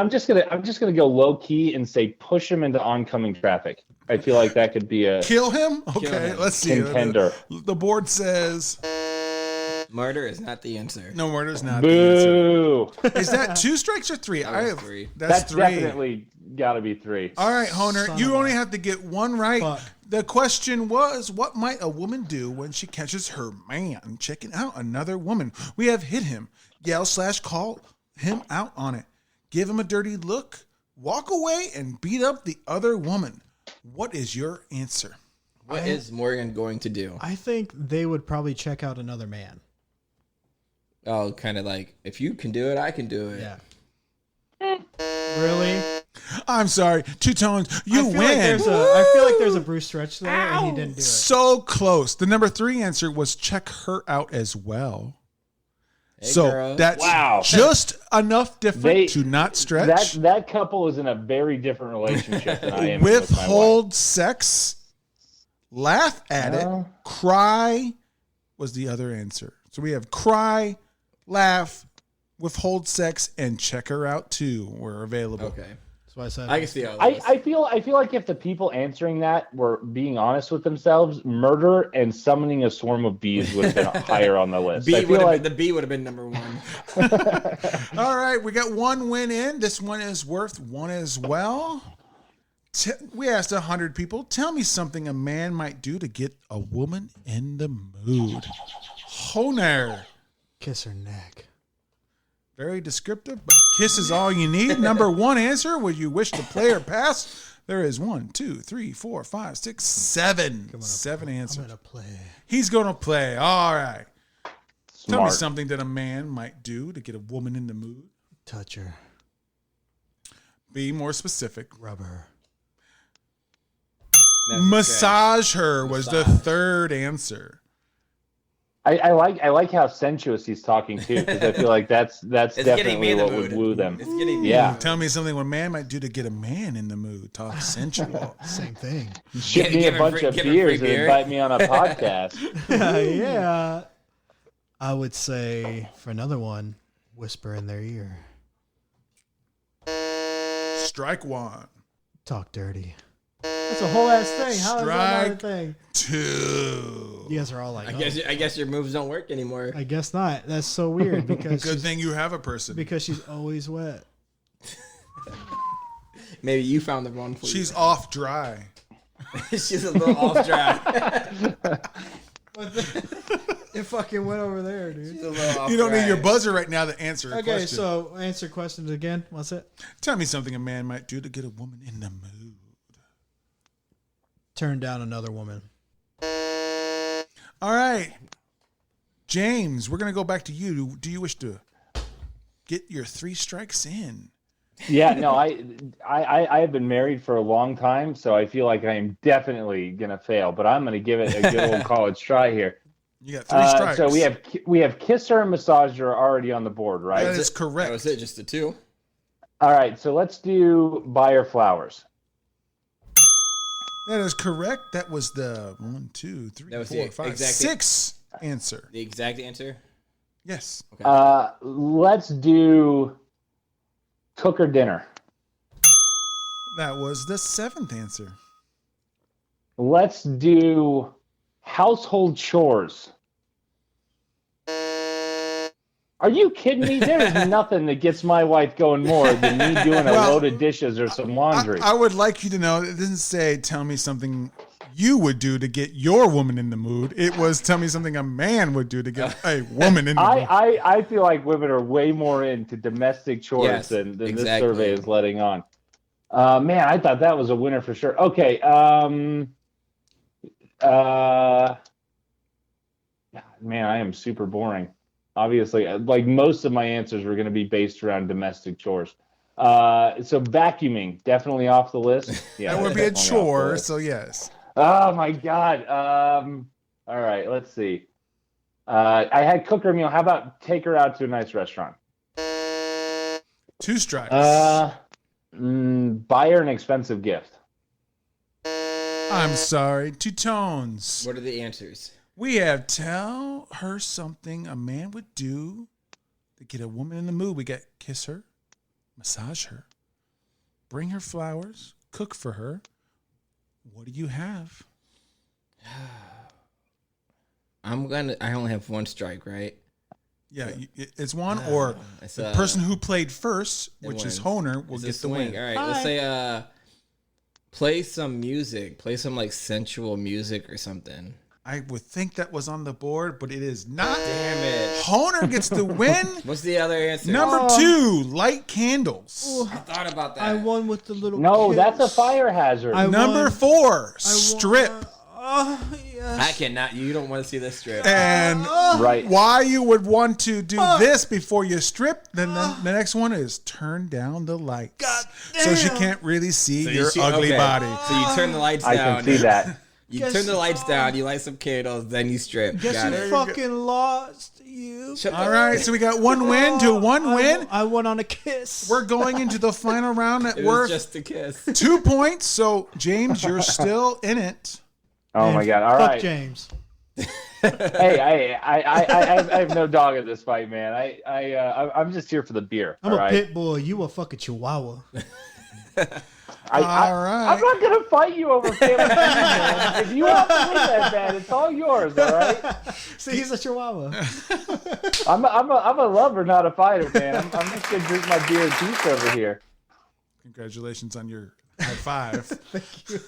just gonna go low key and say push him into oncoming traffic. I feel like that could be a Kill him. Okay, him. let's see. Contender. The board says Murder is not the answer. no. Murder's not. The boo. answer. Is that 2 strikes or 3? That was 3. That's That's 3. definitely got to be 3. All right, Honer, Son you of only a- have to get one right. Fuck. The question was, what might a woman do when she catches her man checking out another woman? We have hit him, yell/call him out on it, give him a dirty look, walk away, and beat up the other woman. What is your answer? What is Morgan going to do? I think they would probably check out another man. Oh, kind of like, if you can do it, I can do it. Yeah. Really? I'm sorry, Two Tones, you I feel win. I feel like there's a Bruce Stretch there, and he didn't do it. So close. The number 3 answer was check her out as well. Hey, So girl. that's Wow. just enough different They- to not stretch. That couple is in a very different relationship than I am with my wife. Withhold sex, laugh at it, Oh. cry was the other answer. So we have cry, laugh, withhold sex, and check her out too. We're available. Okay. That's why I said. I can see how it is. I feel like if the people answering that were being honest with themselves, murder and summoning a swarm of bees would have been higher on the list. I feel like The B would have been number 1. All right, we got one win in. This one is worth 1 as well. We asked 100 people, tell me something a man might do to get a woman in the mood. Honer. Kiss her neck. Very descriptive, but kiss is all you need. Number 1 answer, would you wish to play or pass? There is 1, 2, 3, 4, 5, 6, 7. 7 I'm answers. gonna play. He's going to play. All right. Tell me smart. something that a man might do to get a woman in the mood. Touch her. Be more specific. Rub her. Massage her was the 3rd answer. I like how sensuous he's talking too, because I feel like that's It's getting me definitely in the what mood. would woo them. It's getting me. Yeah. Tell me something what a man might do to get a man in the mood. Talk sensual. Same thing. Ship me give a him bunch free- of give him free beers and beer. invite me on a podcast. Yeah. I would say for another one, whisper in their ear. Strike 1. Talk dirty. That's a whole ass thing. How is that not a Strike thing? 2. You guys are all like, I guess your moves don't work anymore. I guess not. That's so weird because Good thing you have a person. because she's always wet. Maybe you found the wrong. She's off dry. She's a little off track. It fucking went over there, dude. She's a little off You don't need your track. buzzer right now to answer a Okay, question. so answer questions again. What's it? Tell me something a man might do to get a woman in the mood. Turn down another woman. All right. James, we're going to go back to you. Do you wish to get your 3 strikes in? Yeah, no, I have been married for a long time, so I feel like I am definitely gonna fail. But I'm gonna give it a good old college try here. You got 3 strikes. So we have kisser and massager already on the board, right? That is That correct. was it. Just the 2. All right, so let's do buy her flowers. That is correct. That was the 1, 2, 3, That was 4, the 5, exact- 6 answer. The exact answer? Yes. Okay. Let's do cook or dinner. That was the 7th answer. Let's do household chores. Are you kidding me? There's nothing that gets my wife going more than me doing a load of dishes or some laundry. I would like you to know, it didn't say tell me something you would do to get your woman in the mood. It was tell me something a man would do to get a woman in the mood. I feel like women are way more into domestic chores Yes, than this exactly. survey is letting on. Man, I thought that was a winner for sure. Okay. Man, I am super boring. Obviously, like most of my answers were going to be based around domestic chores. So vacuuming, definitely off the list. Yeah, That would be a definitely off the chore, list. so yes. Oh my God. All right, let's see. I had cook her meal. How about take her out to a nice restaurant? 2 strikes. Buy her an expensive gift. I'm sorry. 2 tones. What are the answers? We have tell her something a man would do to get a woman in the mood. We got kiss her, massage her, bring her flowers, cook for her. What do you have? I only have 1 strike, right? Yeah, it's one or It's, the person who played first, which is wins. Honer, will It's a get the swing. win. All right, let's say play some music. Play some like sensual music or something. I would think that was on the board, but it is not. Damn it. Honer gets the win. What's the other answer? Number 2, light candles. I thought about that. I won with the little. No, kids. that's a fire hazard. Number won. 4, strip. Yes. I cannot. You don't want to see this strip. And Right. why you would want to do this before you strip, then the next one is turn down the lights. God So she damn. can't really see So your see- ugly okay. body. So you turn the lights I down. can see that. You Guess- turn the lights down. You light some candles. Then you strip. Guess Got you it. fucking lost. You. Shut All the- right, so we got 1 win to 1 win. I won on a kiss. We're going into the final round at It was worth just a kiss. 2 points. So, James, you're still in it. Oh my God! All Fuck right. James. Hey, I have no dog in this fight, man. I'm just here for the beer. I'm all a right? pit bull. You a fucking chihuahua. All right. I'm not gonna fight you over family feud, man. If you want to win that bad, it's all yours. All right. See, he's a chihuahua. I'm a lover, not a fighter, man. I'm just gonna drink my beer and juice over here. Congratulations on your high five. Thank you.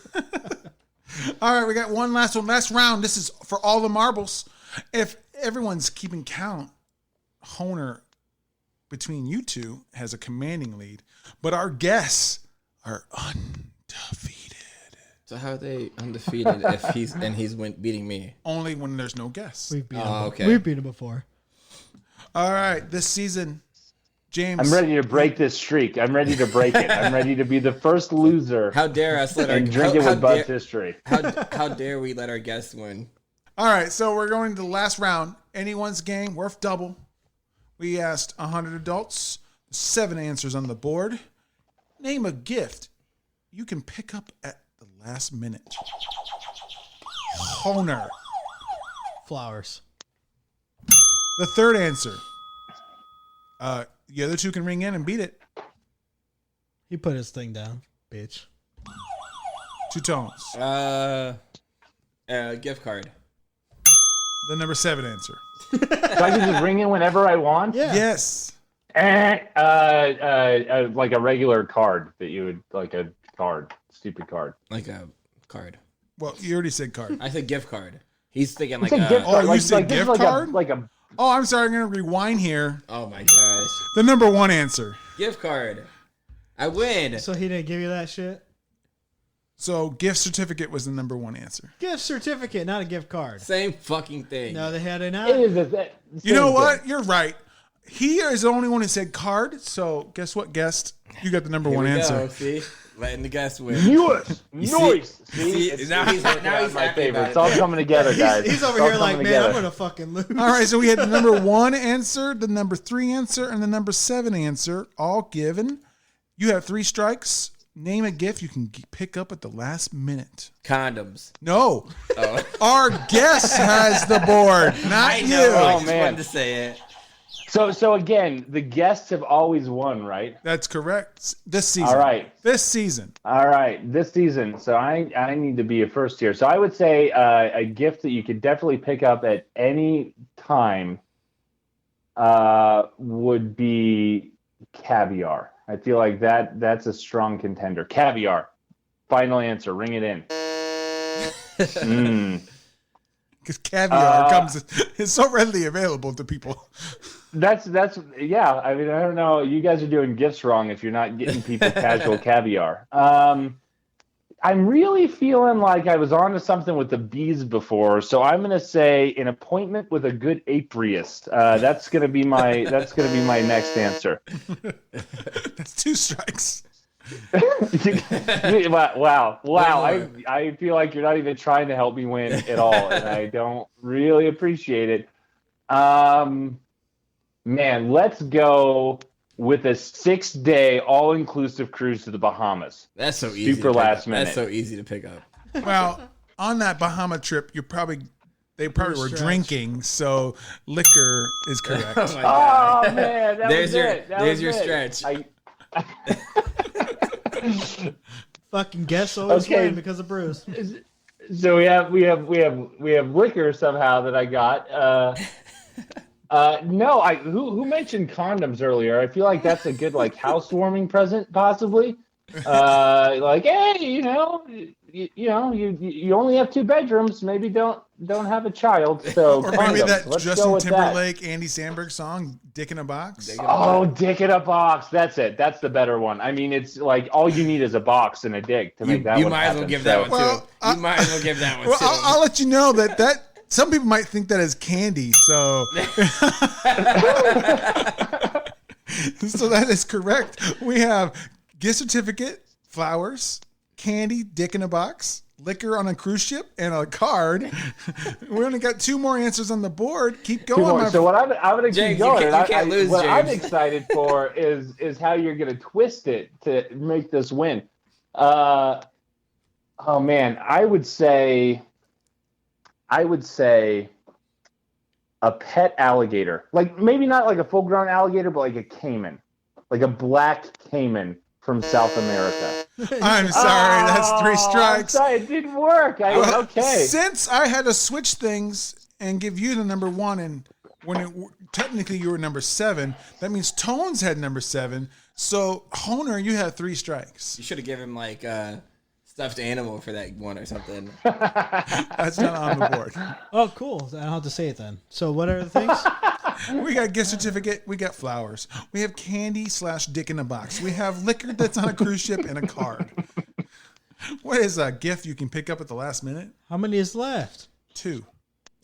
All right, we got one last round. This is for all the marbles. If everyone's keeping count, Honer, between you two, has a commanding lead. But our guests are undefeated. So how are they undefeated if he's beating me? Only when there's no guests. We've beat him. Okay. We've beat him before. All right, this season, James. I'm ready to break this streak. I'm ready to break it. I'm ready to be the first loser How dare us let our and drink it how with Bud's dare, history. how dare we let our guests win? All right, so we're going to the last round. Anyone's game, worth double. We asked 100 adults, 7 answers on the board. Name a gift you can pick up at the last minute. Honer. Flowers. The third answer. The other two can ring in and beat it. He put his thing down, bitch. 2 tones. Gift card. The number 7 answer. So I can just ring in whenever I want? Yeah. Yes. Like a regular card that you would, like a card, stupid card. Like a card. Well, you already said card. I said gift card. He's thinking like It's a gift Oh, card. you said this is gift card? Like a Oh, I'm sorry. I'm going to rewind here. Oh my gosh. The number 1 answer. Gift card. I win. So he didn't give you that shit? So gift certificate was the number 1 answer. Gift certificate, not a gift card. Same fucking thing. No, they had it out. It is a, You know what? You're right. He is the only one who said card. So guess what, guest? You got the number Here 1 we answer. go, see? Letting the guests win. Yours. see- Noise. see, It's now he's working out in happy my about favor. it. It's all coming together, guys. He's over It's all here like, coming man, I'm together. gonna fucking lose. All right, so we had the number 1 answer, the number 3 answer, and the number 7 answer, all given. You have 3 strikes. name a gift you can pick up at the last minute. Condoms. No. Oh. Our guest has the board, not you. I just man. wanted to say it. So again, the guests have always won, right? That's correct. This season. All right. This season. All right, this season. So I need to be a first here. So I would say a gift that you could definitely pick up at any time would be caviar. I feel like that's a strong contender. Caviar. Final answer. Ring it in. Because caviar is so readily available to people. That's yeah. I mean, I don't know. You guys are doing gifts wrong if you're not getting people casual caviar. I'm really feeling like I was onto something with the bees before, so I'm going to say an appointment with a good apiarist. That's going to be my next answer. That's 2 strikes. Wow. I feel like you're not even trying to help me win at all, and I don't really appreciate it. Man, let's go with a 6-day all-inclusive cruise to the Bahamas. That's so easy. Super last minute. That's so easy to pick up. Well, on that Bahama trip, they probably were drinking, so liquor is correct. Oh my God. Oh man, There's your stretch. Fucking guests always Okay. win because of Bruce. So we have liquor somehow that I got. No, who mentioned condoms earlier? I feel like that's a good like housewarming present, possibly. Like, hey, you only have 2 bedrooms. Maybe don't have a child. So Or maybe condoms. that Let's go Justin with that. Timberlake, Andy Samberg song, "Dick in a Box." Oh, dick in a box. That's it. That's the better one. I mean, it's like all you need is a box and a dick to make that You one might as well happen. give that one Well, too. You might as well give that one Well, too. I'll let you know that some people might think that is candy, so so that is correct. We have gift certificate, flowers, candy, dick in a box, liquor on a cruise ship, and a card. We only got 2 more answers on the board. Keep Two going. more. So what I'm gonna James, keep going. you can't lose, what I'm James. excited for is how you're gonna twist it to make this win. Oh man, I would say a pet alligator. Like maybe not like a full-grown alligator, but like a caiman, like a black caiman from South America. I'm sorry, that's 3 strikes. I'm sorry, it didn't work. Okay. Since I had to switch things and give you the number 1, and technically you were number 7, that means Tones had number 7. So Honer, you had 3 strikes. You should have given him like stuffed animal for that one or something. That's not on the board. Oh, cool. I don't have to say it then. So what are the things? We got gift certificate. We got flowers. We have candy / dick in a box. We have liquor that's on a cruise ship and a card. What is a gift you can pick up at the last minute? How many is left? 2.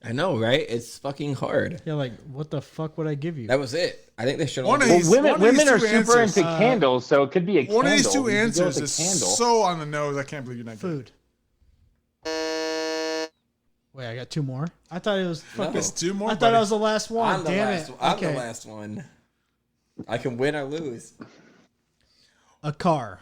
I know, right? It's fucking hard. Yeah, like what the fuck would I give you? That was it. I think they should One have. of these- Women are 2 super answers. into candles, so it could be a candle. One of these 2 You could go answers with a is candle. so on the nose. I can't believe you're not getting Food. Wait, I got 2 more. I thought it was fucking. It's 2 more. I thought buddy. I was the last one. I'm the Damn last. it. I'm Okay. the last one. I can win or lose. A car.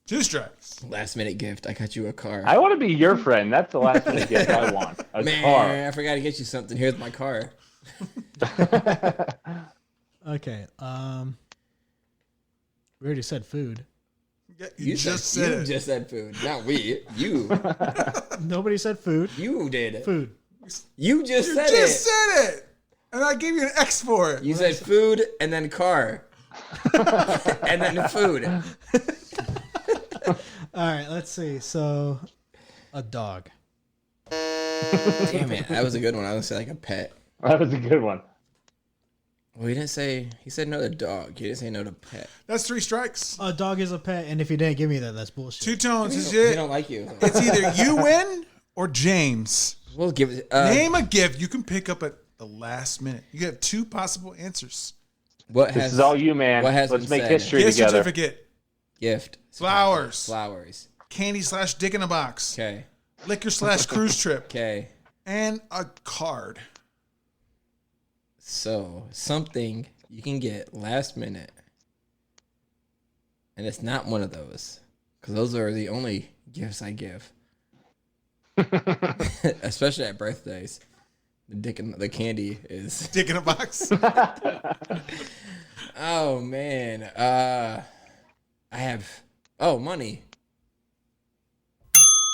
2 strikes. Last minute gift. I got you a car. I want to be your friend. That's the last minute gift I want. A Man, car. I forgot to get you something. Here's my car. Okay. We already said food. Yeah, you just said you it. just said food. Not we. You. Nobody said food. You did. Food. You just You said just it. said it. And I gave you an X for it. You said food and then car. And then food. All right, let's see. So, a dog. Damn it. That was a good one. I was gonna say like a pet. That was a good one. Well, he didn't say, he said no to dog. He didn't say no to pet. That's 3 strikes. A dog is a pet, and if you didn't give me that, that's bullshit. 2 tones is He it. don't like you. It's either you win or James. We'll give it. Name a gift you can pick up at the last minute. You have 2 possible answers. What This has is all you, man. what has Let's been make said? history Gift together. certificate, gift? flowers, Flowers. candy / dick in a box, Okay. liquor / cruise trip, Okay. and a card. So something you can get last minute and it's not one of those, because those are the only gifts I give, especially at birthdays. The candy is Dick in a box. Oh man, I have money.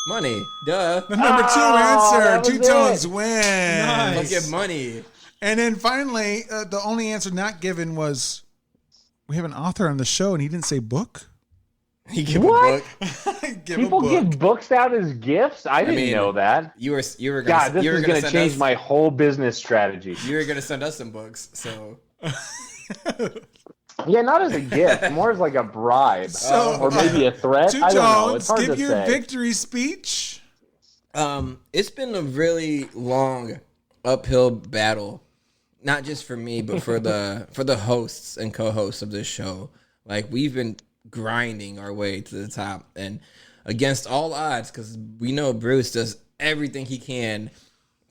Money, duh. The number 2 that answer. was Two Tones it. win. Nice. Look at money. And then finally, the only answer not given was we have an author on the show, and he didn't say book. He give What? a book. Give People a book. give books out as gifts? I didn't mean, know that. You were gonna, God, this you were is gonna going to send change us, my whole business strategy. You were gonna send us some books, so Yeah, not as a gift, more as like a bribe. So, or maybe a threat. Two I don't know. It's Tones, hard give to your say. victory speech. it's been a really long uphill battle, not just for me, but for the hosts and co-hosts of this show. Like, we've been grinding our way to the top, and against all odds, because we know Bruce does everything he can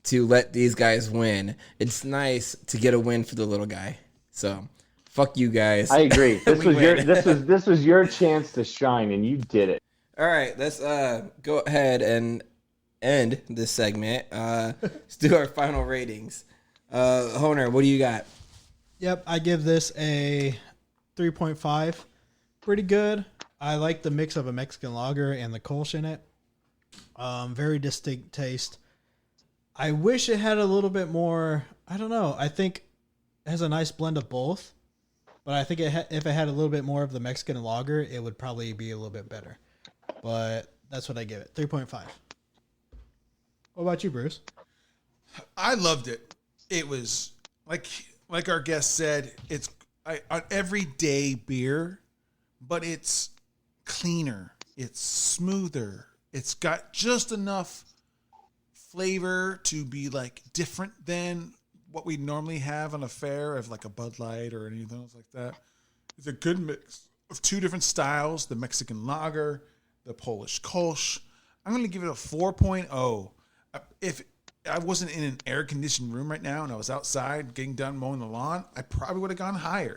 to let these guys win. It's nice to get a win for the little guy. So, fuck you guys. I agree. This We was your win. this was your chance to shine, and you did it. All right, let's go ahead and end this segment. Let's do our final ratings. Honer, what do you got? Yep, I give this a 3.5. Pretty good. I like the mix of a Mexican lager and the Kolsch in it. Very distinct taste. I wish it had a little bit more. I don't know. I think it has a nice blend of both. But I think if it had a little bit more of the Mexican lager, it would probably be a little bit better. But that's what I give it. 3.5. What about you, Bruce? I loved it. It was like our guest said, it's an everyday beer, but it's cleaner, it's smoother, it's got just enough flavor to be like different than what we normally have on a fare of like a Bud Light or anything else like that. It's a good mix of 2 different styles: the Mexican lager, the Polish Kolsch. I'm going to give it a 4.0. If I wasn't in an air-conditioned room right now and I was outside getting done mowing the lawn, I probably would have gone higher.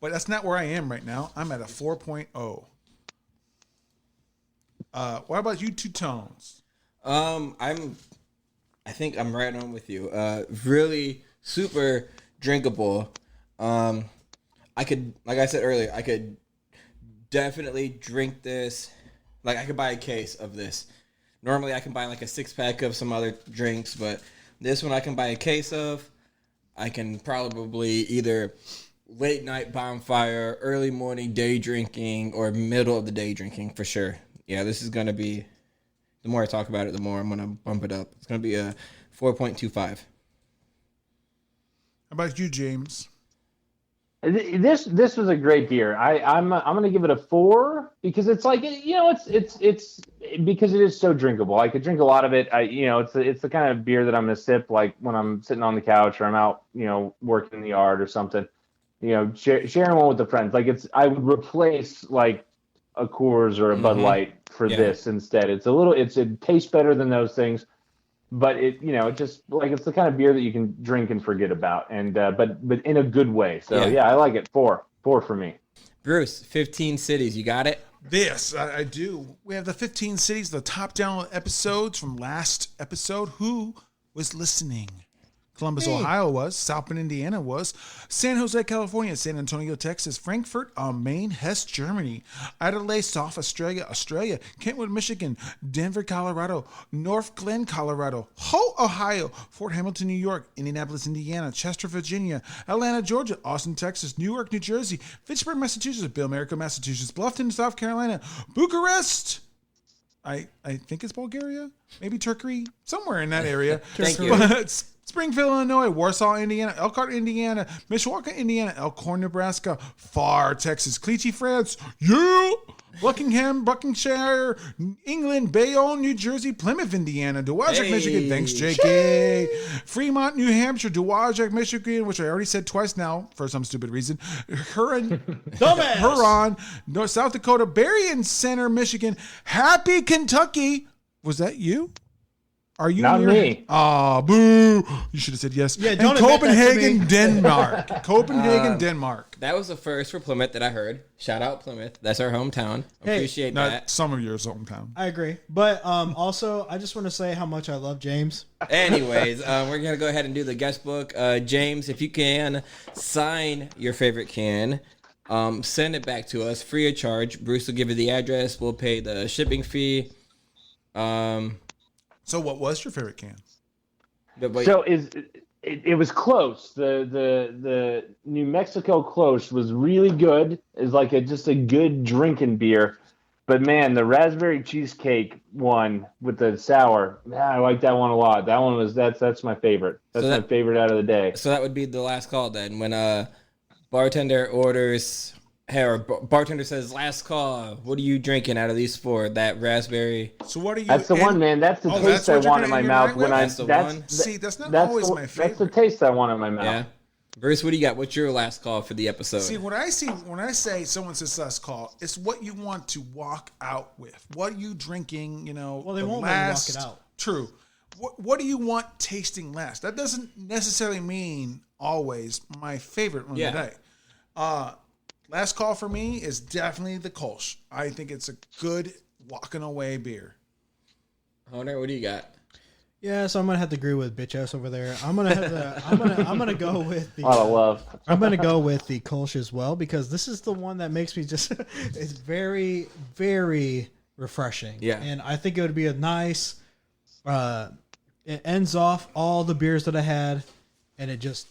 But that's not where I am right now. I'm at a 4.0. What about you, Two Tones? I think I'm right on with you. Really super drinkable. I could, like I said earlier, I could definitely drink this. Like, I could buy a case of this. Normally, I can buy like a 6-pack of some other drinks, but this one I can buy a case of. I can probably either late night bonfire, early morning day drinking, or middle of the day drinking for sure. Yeah, this is going to be, the more I talk about it, the more I'm going to bump it up. It's going to be a 4.25. How about you, James? This was a great beer. I'm gonna give it a 4 because it's like, it's because it is so drinkable. I could drink a lot of it. It's the kind of beer that I'm gonna sip like when I'm sitting on the couch or I'm out working in the yard or something. Sharing one with the friends. Like, I would replace like a Coors or a Bud Light for this instead. It tastes better than those things. But it just like, it's the kind of beer that you can drink and forget about, and but in a good way. So yeah, I like it. 4 for me. Bruce, 15 cities, you got it? This, I do. We have the 15 cities, the top download episodes from last episode. Who was listening? Columbus, Ohio was. South Bend, Indiana was. San Jose, California. San Antonio, Texas. Frankfurt am Main, Hesse, Germany. Adelaide, South Australia. Kentwood, Michigan. Denver, Colorado. North Glen, Colorado. Hope, Ohio. Fort Hamilton, New York. Indianapolis, Indiana. Chester, Virginia. Atlanta, Georgia. Austin, Texas. Newark, New Jersey. Fitchburg, Massachusetts. Billerica, Massachusetts. Bluffton, South Carolina. Bucharest. I think it's Bulgaria. Maybe Turkey. Somewhere in that area. Thank you. But Springfield, Illinois, Warsaw, Indiana, Elkhart, Indiana, Mishawaka, Indiana, Elkhorn, Nebraska, Far, Texas, Clichy, France, Buckingham, Buckinghamshire, England, Bayonne, New Jersey, Plymouth, Indiana, Dowagiac, Michigan, thanks, JK, Fremont, New Hampshire, Dowagiac, Michigan, which I already said twice now for some stupid reason, Huron, South Dakota, Berrien Center, Michigan, Happy, Kentucky. Was that you? Are you Not near? me. Oh, boo! You should have said yes. Yeah, And don't admit that to Copenhagen, me. Denmark. Copenhagen, Denmark. That was the first for Plymouth that I heard. Shout out Plymouth. That's our hometown. Hey, Appreciate Not that. some of yours hometown. I agree. But also, I just want to say how much I love James. Anyways, we're going to go ahead and do the guest book. James, if you can, sign your favorite can. Send it back to us free of charge. Bruce will give you the address. We'll pay the shipping fee. So, what was your favorite can? So it was close. The New Mexico close was really good. It's like just a good drinking beer. But man, the raspberry cheesecake one with the sour, I like that one a lot. That one that's my favorite. That's my favorite out of the day. So that would be the last call then. When bartender orders, bartender says, last call, what are you drinking out of these four? That raspberry. So, what are you? That's the one, man. That's the taste I want in my mouth when I. See, that's not always my favorite. That's the taste I want in my mouth. Yeah. Bruce, what do you got? What's your last call for the episode? See, when I say someone says last call, it's what you want to walk out with. What are you drinking? Well, they won't let you walk it out. True. What do you want tasting last? That doesn't necessarily mean always my favorite one today. Last call for me is definitely the Kolsch. I think it's a good walking away beer. Hunter, what do you got? Yeah, so I'm gonna have to agree with bitch ass over there. I'm gonna go with the. A lot of love. I'm gonna go with the Kolsch as well because this is the one that makes me just. It's very, very refreshing. Yeah, and I think it would be a nice. It ends off all the beers that I had, and it just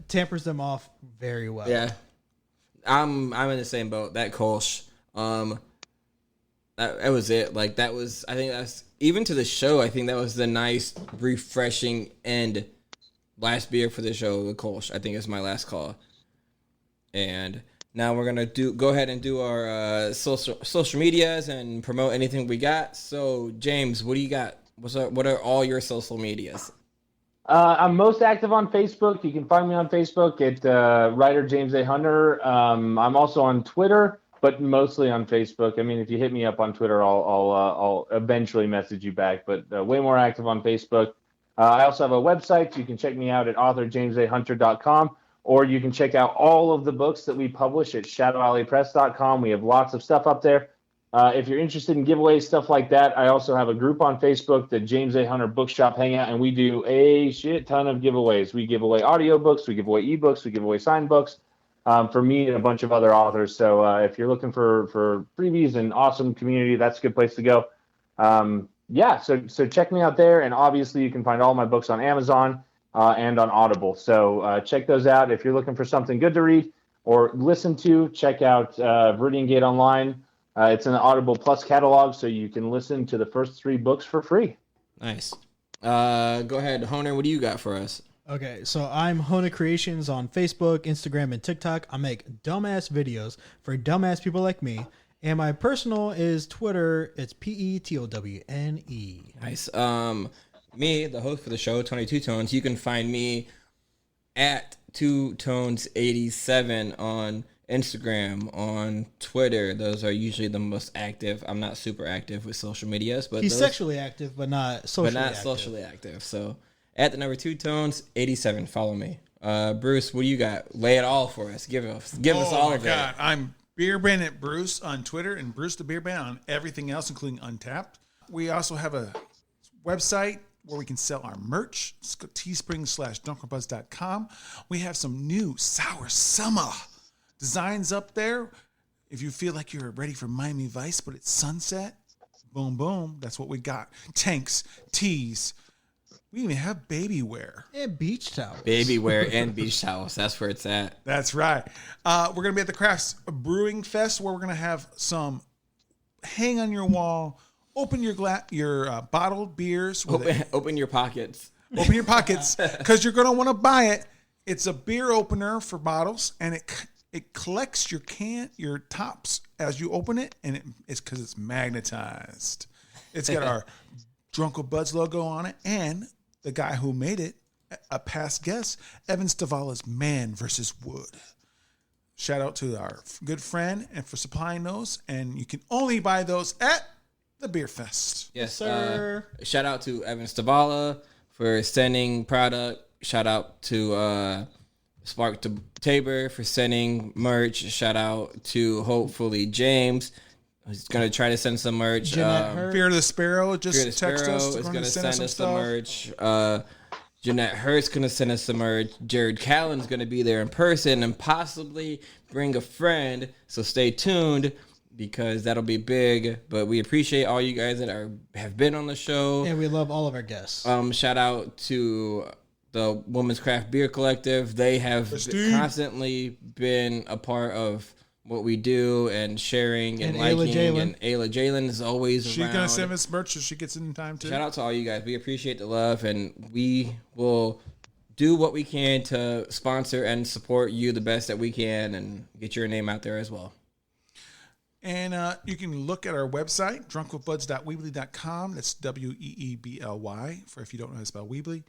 tampers them off very well. Yeah, I'm in the same boat. That Kolsch, that was it. Like that was. I think that's even to the show. I think that was the nice, refreshing end. Last beer for the show, the Kolsch. I think is my last call. And now we're gonna go ahead and do our social medias and promote anything we got. So James, what do you got? What are all your social medias? I'm most active on Facebook. You can find me on Facebook at writer James A. Hunter. I'm also on Twitter, but mostly on Facebook. I mean, if you hit me up on Twitter, I'll eventually message you back. But way more active on Facebook. I also have a website. You can check me out at authorjamesahunter.com, or you can check out all of the books that we publish at shadowalleypress.com. We have lots of stuff up there. If you're interested in giveaways, stuff like that, I also have a group on Facebook, the James A. Hunter Bookshop Hangout, and we do a shit ton of giveaways. We give away audiobooks, we give away ebooks, we give away signed books for me and a bunch of other authors. So if you're looking for freebies and awesome community, that's a good place to go. So check me out there, and obviously you can find all my books on Amazon and on Audible. So check those out. If you're looking for something good to read or listen to, check out Viridian Gate Online. It's an Audible Plus catalog, so you can listen to the first 3 books for free. Nice. Go ahead, Hunter. What do you got for us? Okay, so I'm Hona Creations on Facebook, Instagram, and TikTok. I make dumbass videos for dumbass people like me. And my personal is Twitter. It's PETOWNE. Nice. Me, the host for the show, Tony Two Tones. You can find me at Two Tones 87 on Instagram, on Twitter. Those are usually the most active. I'm not super active with social medias, but he's sexually active, but not socially active. So at the number 2 Tones 87, follow me. Bruce, what do you got? Lay it all for us. Give us all of it. I'm Beer Bandit Bruce on Twitter and Bruce the Beer Bandit on everything else, including Untapped. We also have a website where we can sell our merch. It's teespring.com/drunkenbuzz.com. We have some new sour summer designs up there. If you feel like you're ready for Miami Vice, but it's sunset, boom, boom. That's what we got. Tanks, tees. We even have baby wear. And beach towels. Baby wear and beach towels. That's where it's at. That's right. We're going to be at the Crafts Brewing Fest, where we're going to have some hang on your wall, open your bottled beers. Open your pockets. Open your pockets, because you're going to want to buy it. It's a beer opener for bottles, and it collects your tops as you open it, and it's because it's magnetized. It's got our Drunken Buzz logo on it, and the guy who made it, a past guest, Evan Stavala's Man vs. Wood. Shout out to our good friend and for supplying those, and you can only buy those at the Beer Fest. Yes, sir. Shout out to Evan Stavala for sending product. Shout out to Spark to Tabor for sending merch. Shout out to hopefully James. He's gonna try to send some merch. Fear the Sparrow just Fear the text Sparrow us. is Going gonna to send us some stuff. merch. Jeanette Hurt's gonna send us some merch. Jared Callen's gonna be there in person and possibly bring a friend. So stay tuned because that'll be big. But we appreciate all you guys that have been on the show. And we love all of our guests. Shout out to the Women's Craft Beer Collective. They have constantly been a part of what we do and sharing and liking. And Ayla Jalen is always She's around. going to send us merch so she gets in time too. Shout out to all you guys. We appreciate the love, and we will do what we can to sponsor and support you the best that we can and get your name out there as well. And you can look at our website, drunkwithbuds.weebly.com. That's Weebly, for if you don't know how to spell Weebly.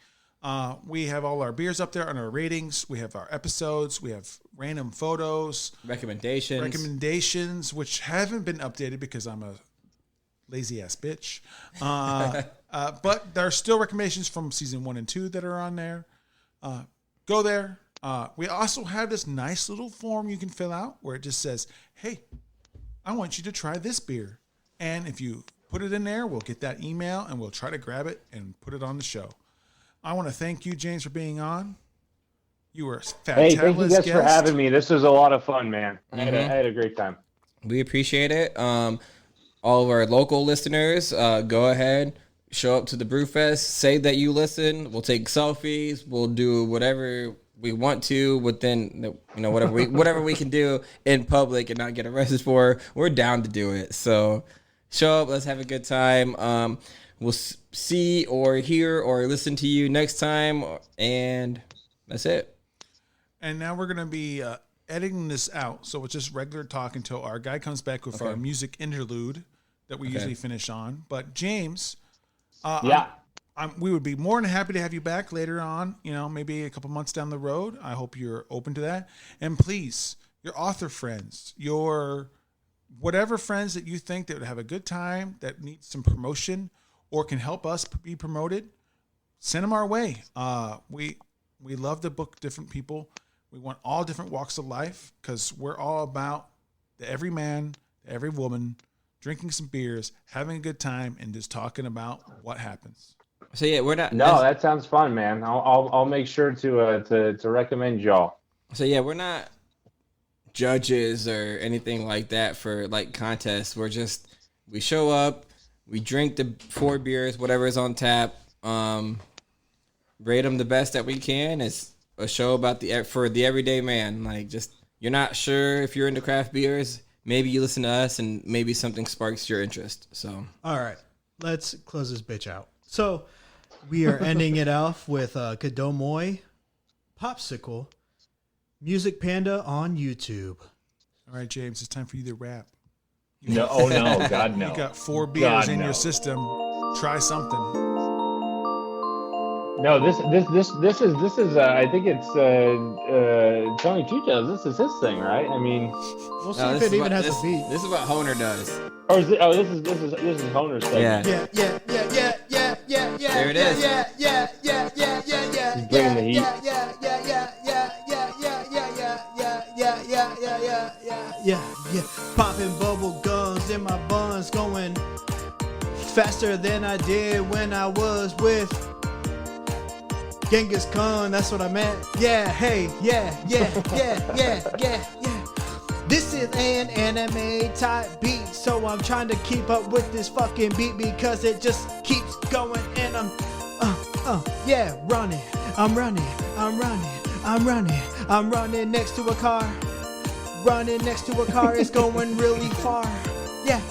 We have all our beers up there on our ratings. We have our episodes. We have random photos. Recommendations, which haven't been updated because I'm a lazy-ass bitch. But there are still recommendations from season 1 and 2 that are on there. Go there. We also have this nice little form you can fill out where it just says, hey, I want you to try this beer. And if you put it in there, we'll get that email and we'll try to grab it and put it on the show. I want to thank you, James, for being on. You were a fabulous Hey, thank you guys for having me. This was a lot of fun, man. I had a great time. We appreciate it. All of our local listeners, go ahead, show up to the Brewfest, say that you listen. We'll take selfies. We'll do whatever we want to within, whatever we can do in public and not get arrested for. We're down to do it. So show up. Let's have a good time. We'll see or hear or listen to you next time. And that's it. And now we're going to be editing this out. So it's just regular talk until our guy comes back with our music interlude that we usually finish on. But James, we would be more than happy to have you back later on, maybe a couple months down the road. I hope you're open to that. And please, your author friends, your whatever friends that you think that would have a good time, that need some promotion or can help us be promoted, send them our way. We love to book different people. We want all different walks of life because we're all about the every man, the every woman, drinking some beers, having a good time, and just talking about what happens. So yeah, we're not. No, that sounds fun, man. I'll make sure to recommend y'all. So yeah, we're not judges or anything like that for like contests. We show up, we drink the 4 beers, whatever is on tap, rate them the best that we can. It's a show about for the everyday man. Like, just, you're not sure if you're into craft beers, maybe you listen to us and maybe something sparks your interest. So all right, let's close this bitch out. So we are ending it off with Kadomoy Popsicle Music Panda on YouTube. All right, James, it's time for you to rap. No, God, no. You got 4 beers in your system. Try something. No, this is. I think it's Tony Chucho's. This is his thing, right? I mean, we'll see if it even has a beat. This is what Honer does. Or is it? Oh, this is Honer's thing. Yeah. Yeah. There it is. He's bringing the heat. Yeah. Popping bubble gums in my buns, going faster than I did when I was with Genghis Khan. That's what I meant. Yeah, hey, yeah. This is an anime type beat, so I'm trying to keep up with this fucking beat because it just keeps going, and I'm running. I'm running next to a car. It's going really far. Yeah.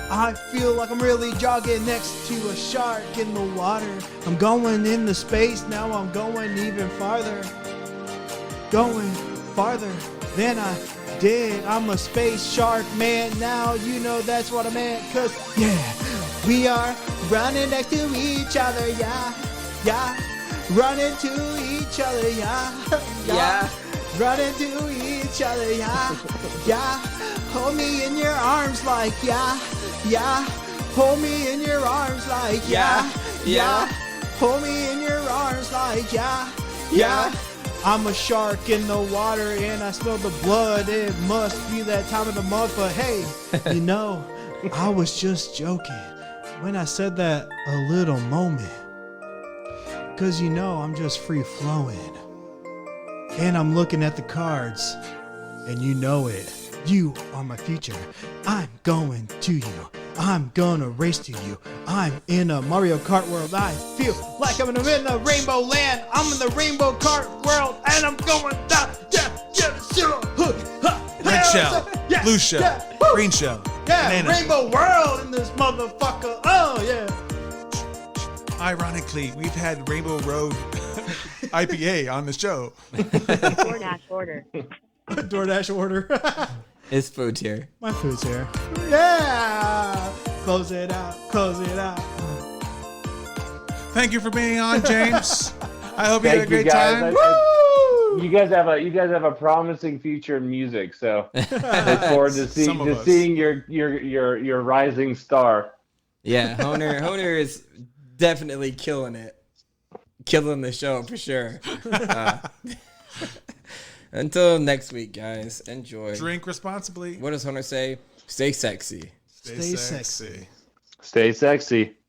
I feel like I'm really jogging next to a shark in the water. I'm going into space, now I'm going even farther. Going farther than I did. I'm a space shark, man. Now you know that's what I meant. Cause we are running next to each other, yeah. Running to each other, yeah. Running to each other, yeah. Hold me in your arms like, yeah. Hold me in your arms like yeah. Hold me in your arms like yeah. I'm a shark in the water and I smell the blood. It must be that time of the month, but hey, you know, I was just joking when I said that a little moment. Cause you know I'm just free flowing. And I'm looking at the cards. And you know it. You are my future. I'm going to you. I'm gonna race to you. I'm in a Mario Kart world. I feel like I'm in a rainbow land. I'm in the rainbow kart world, and I'm going down. Red shell, blue shell, green shell, banana. Rainbow world in this motherfucker. Oh yeah. Ironically, we've had Rainbow Road IPA on the show. DoorDash order. DoorDash order. His food's here. My food's here. Yeah. Close it out. Close it out. Thank you for being on, James. I hope you had a Thank you great guys. time. You guys have a promising future in music, so look forward to seeing your rising star. Yeah, Honer is definitely killing the show for sure. Until next week, guys. Enjoy. Drink responsibly. What does Honer say? Stay sexy. Stay sexy. Stay sexy.